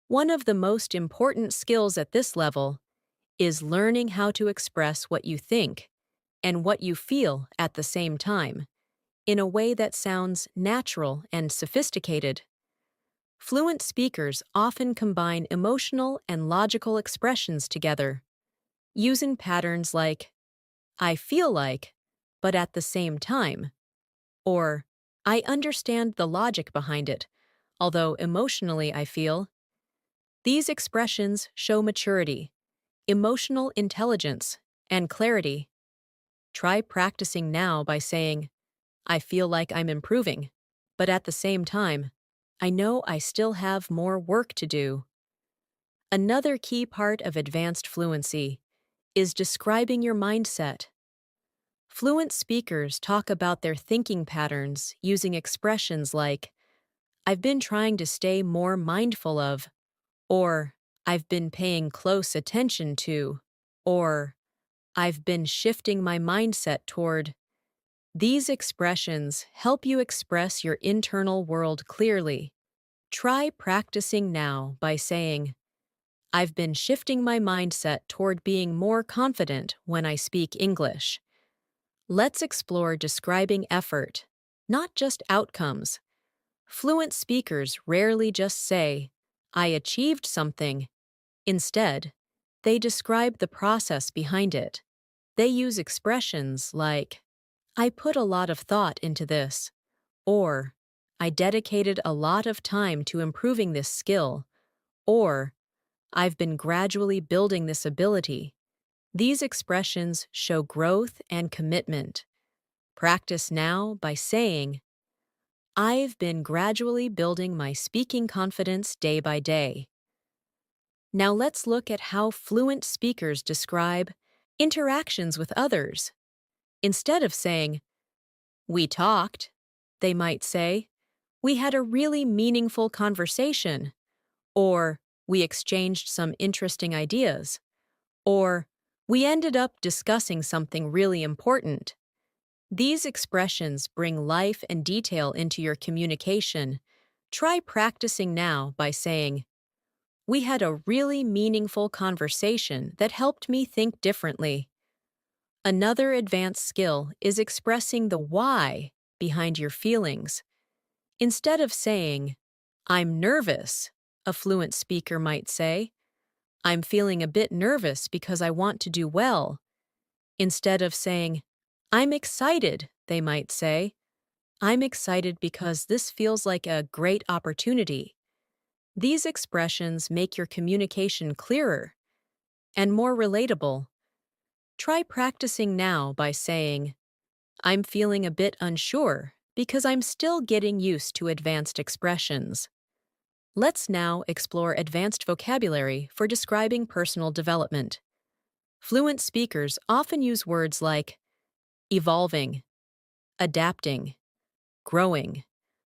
One of the most important skills at this level is learning how to express what you think and what you feel at the same time, in a way that sounds natural and sophisticated. Fluent speakers often combine emotional and logical expressions together, using patterns like, I feel like, but at the same time, or I understand the logic behind it, although emotionally I feel. These expressions show maturity, emotional intelligence, and clarity. Try practicing now by saying, I feel like I'm improving, but at the same time, I know I still have more work to do. Another key part of advanced fluency is describing your mindset. Fluent speakers talk about their thinking patterns using expressions like, I've been trying to stay more mindful of, or I've been paying close attention to, or I've been shifting my mindset toward. These expressions help you express your internal world clearly. Try practicing now by saying, I've been shifting my mindset toward being more confident when I speak English. Let's explore describing effort, not just outcomes. Fluent speakers rarely just say, I achieved something. Instead, they describe the process behind it. They use expressions like, I put a lot of thought into this, or I dedicated a lot of time to improving this skill, or I've been gradually building this ability. These expressions show growth and commitment. Practice now by saying, I've been gradually building my speaking confidence day by day. Now let's look at how fluent speakers describe interactions with others. Instead of saying, we talked, they might say, we had a really meaningful conversation, or we exchanged some interesting ideas, or we ended up discussing something really important. These expressions bring life and detail into your communication. Try practicing now by saying, we had a really meaningful conversation that helped me think differently. Another advanced skill is expressing the why behind your feelings. Instead of saying, I'm nervous, a fluent speaker might say, I'm feeling a bit nervous because I want to do well. Instead of saying, I'm excited, they might say, I'm excited because this feels like a great opportunity. These expressions make your communication clearer and more relatable. Try practicing now by saying, I'm feeling a bit unsure because I'm still getting used to advanced expressions. Let's now explore advanced vocabulary for describing personal development. Fluent speakers often use words like evolving, adapting, growing,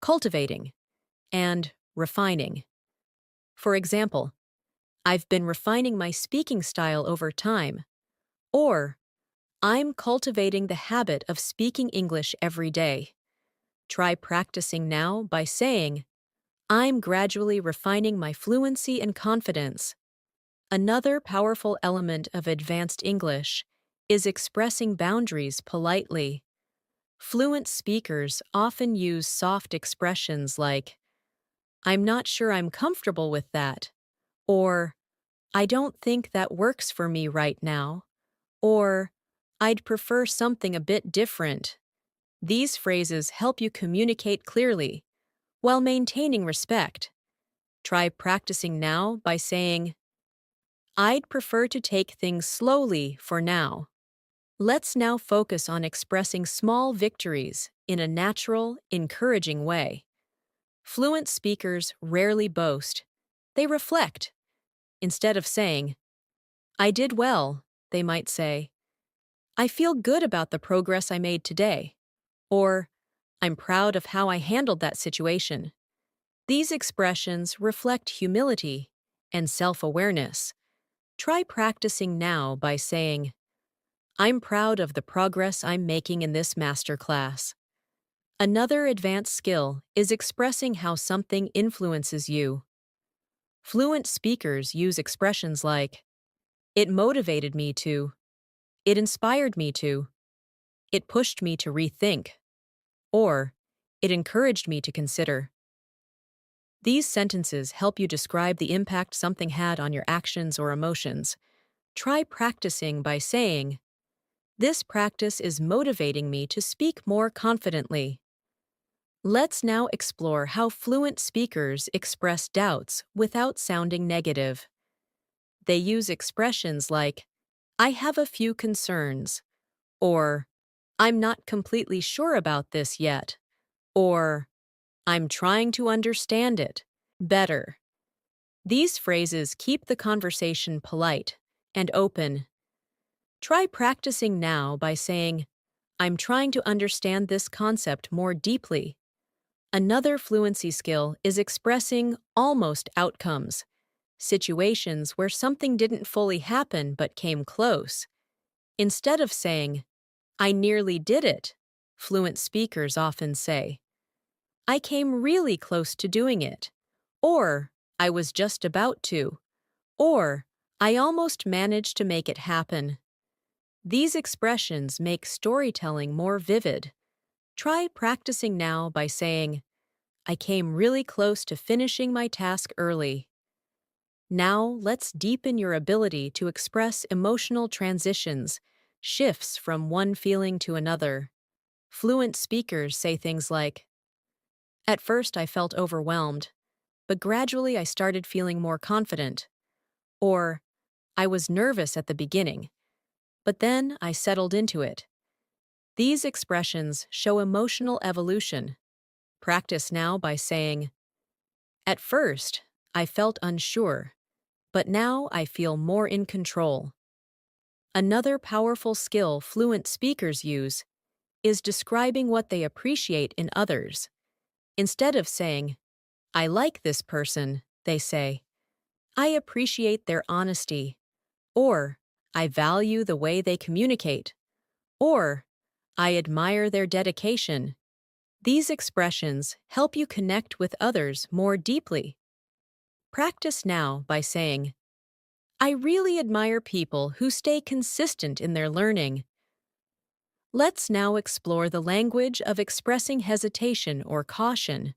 cultivating, and refining. For example, I've been refining my speaking style over time, or I'm cultivating the habit of speaking English every day. Try practicing now by saying, I'm gradually refining my fluency and confidence. Another powerful element of advanced English is expressing boundaries politely. Fluent speakers often use soft expressions like, I'm not sure I'm comfortable with that, or I don't think that works for me right now, or I'd prefer something a bit different. These phrases help you communicate clearly while maintaining respect. Try practicing now by saying, I'd prefer to take things slowly for now. Let's now focus on expressing small victories in a natural, encouraging way. Fluent speakers rarely boast. They reflect. Instead of saying, I did well, they might say, I feel good about the progress I made today, or I'm proud of how I handled that situation. These expressions reflect humility and self-awareness. Try practicing now by saying, I'm proud of the progress I'm making in this masterclass. Another advanced skill is expressing how something influences you. Fluent speakers use expressions like, it motivated me to, it inspired me to, it pushed me to rethink, or it encouraged me to consider. These sentences help you describe the impact something had on your actions or emotions. Try practicing by saying, this practice is motivating me to speak more confidently. Let's now explore how fluent speakers express doubts without sounding negative. They use expressions like, I have a few concerns, or I'm not completely sure about this yet, or I'm trying to understand it better. These phrases keep the conversation polite and open. Try practicing now by saying, I'm trying to understand this concept more deeply. Another fluency skill is expressing almost outcomes, situations where something didn't fully happen but came close. Instead of saying, I nearly did it, fluent speakers often say, I came really close to doing it, or I was just about to, or I almost managed to make it happen. These expressions make storytelling more vivid. Try practicing now by saying, I came really close to finishing my task early. Now let's deepen your ability to express emotional transitions, shifts from one feeling to another. Fluent speakers say things like, at first I felt overwhelmed, but gradually I started feeling more confident. Or, I was nervous at the beginning, but then I settled into it. These expressions show emotional evolution. Practice now by saying, at first, I felt unsure, but now I feel more in control. Another powerful skill fluent speakers use is describing what they appreciate in others. Instead of saying, I like this person, they say, I appreciate their honesty, or I value the way they communicate, or I admire their dedication. These expressions help you connect with others more deeply. Practice now by saying, I really admire people who stay consistent in their learning. Let's now explore the language of expressing hesitation or caution.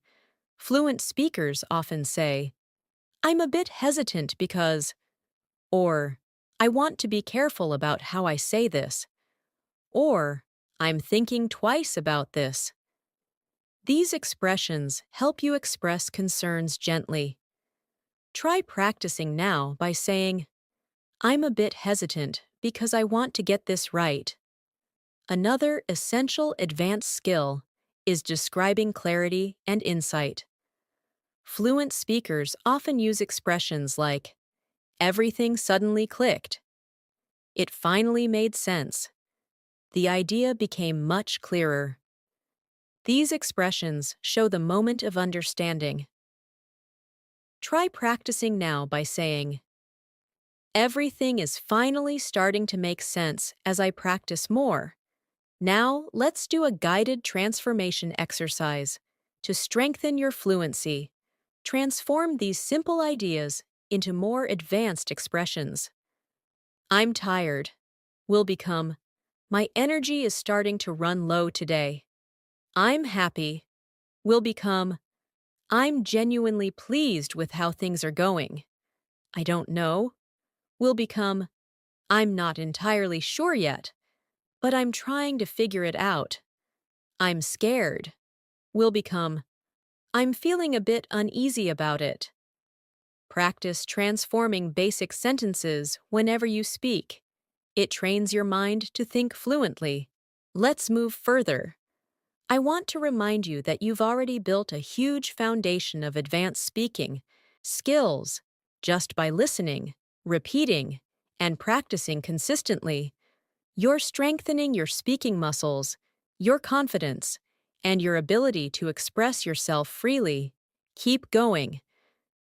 Fluent speakers often say, I'm a bit hesitant because, or I want to be careful about how I say this, or I'm thinking twice about this. These expressions help you express concerns gently. Try practicing now by saying, I'm a bit hesitant because I want to get this right. Another essential advanced skill is describing clarity and insight. Fluent speakers often use expressions like, everything suddenly clicked. It finally made sense. The idea became much clearer. These expressions show the moment of understanding. Try practicing now by saying, "Everything is finally starting to make sense as I practice more." Now, let's do a guided transformation exercise to strengthen your fluency. Transform these simple ideas into more advanced expressions. "I'm tired" will become, "My energy is starting to run low today." "I'm happy" will become, "I'm genuinely pleased with how things are going." "I don't know" will become, "I'm not entirely sure yet, but I'm trying to figure it out." "I'm scared" will become, "I'm feeling a bit uneasy about it." Practice transforming basic sentences whenever you speak. It trains your mind to think fluently. Let's move further. I want to remind you that you've already built a huge foundation of advanced speaking skills just by listening, repeating, and practicing consistently. You're strengthening your speaking muscles, your confidence, and your ability to express yourself freely. Keep going.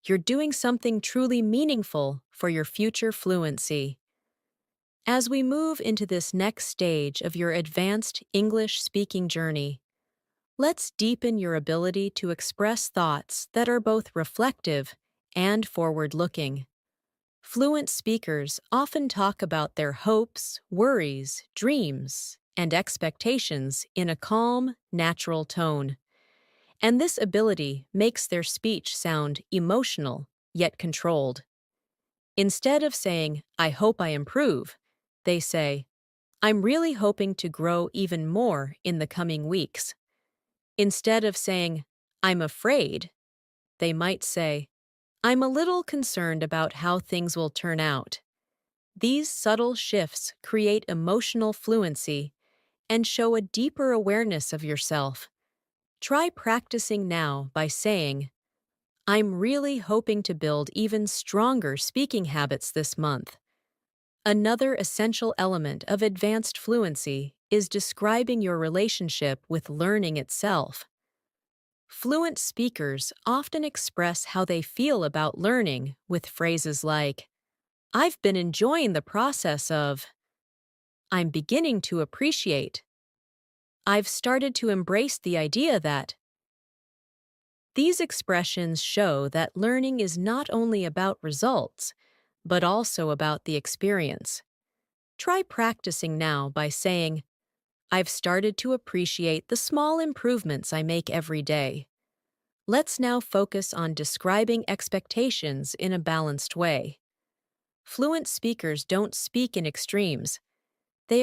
You're doing something truly meaningful for your future fluency. As we move into this next stage of your advanced English speaking journey, let's deepen your ability to express thoughts that are both reflective and forward-looking. Fluent speakers often talk about their hopes, worries, dreams, and expectations in a calm, natural tone. And this ability makes their speech sound emotional, yet controlled. Instead of saying, "I hope I improve," they say, "I'm really hoping to grow even more in the coming weeks." Instead of saying, "I'm afraid," they might say, "I'm a little concerned about how things will turn out." These subtle shifts create emotional fluency and show a deeper awareness of yourself. Try practicing now by saying, "I'm really hoping to build even stronger speaking habits this month." Another essential element of advanced fluency is describing your relationship with learning itself. Fluent speakers often express how they feel about learning with phrases like, "I've been enjoying the process of," "I'm beginning to appreciate," "I've started to embrace the idea that." These expressions show that learning is not only about results, but also about the experience. Try practicing now by saying, "I've started to appreciate the small improvements I make every day." Let's now focus on describing expectations in a balanced way. Fluent speakers don't speak in extremes. They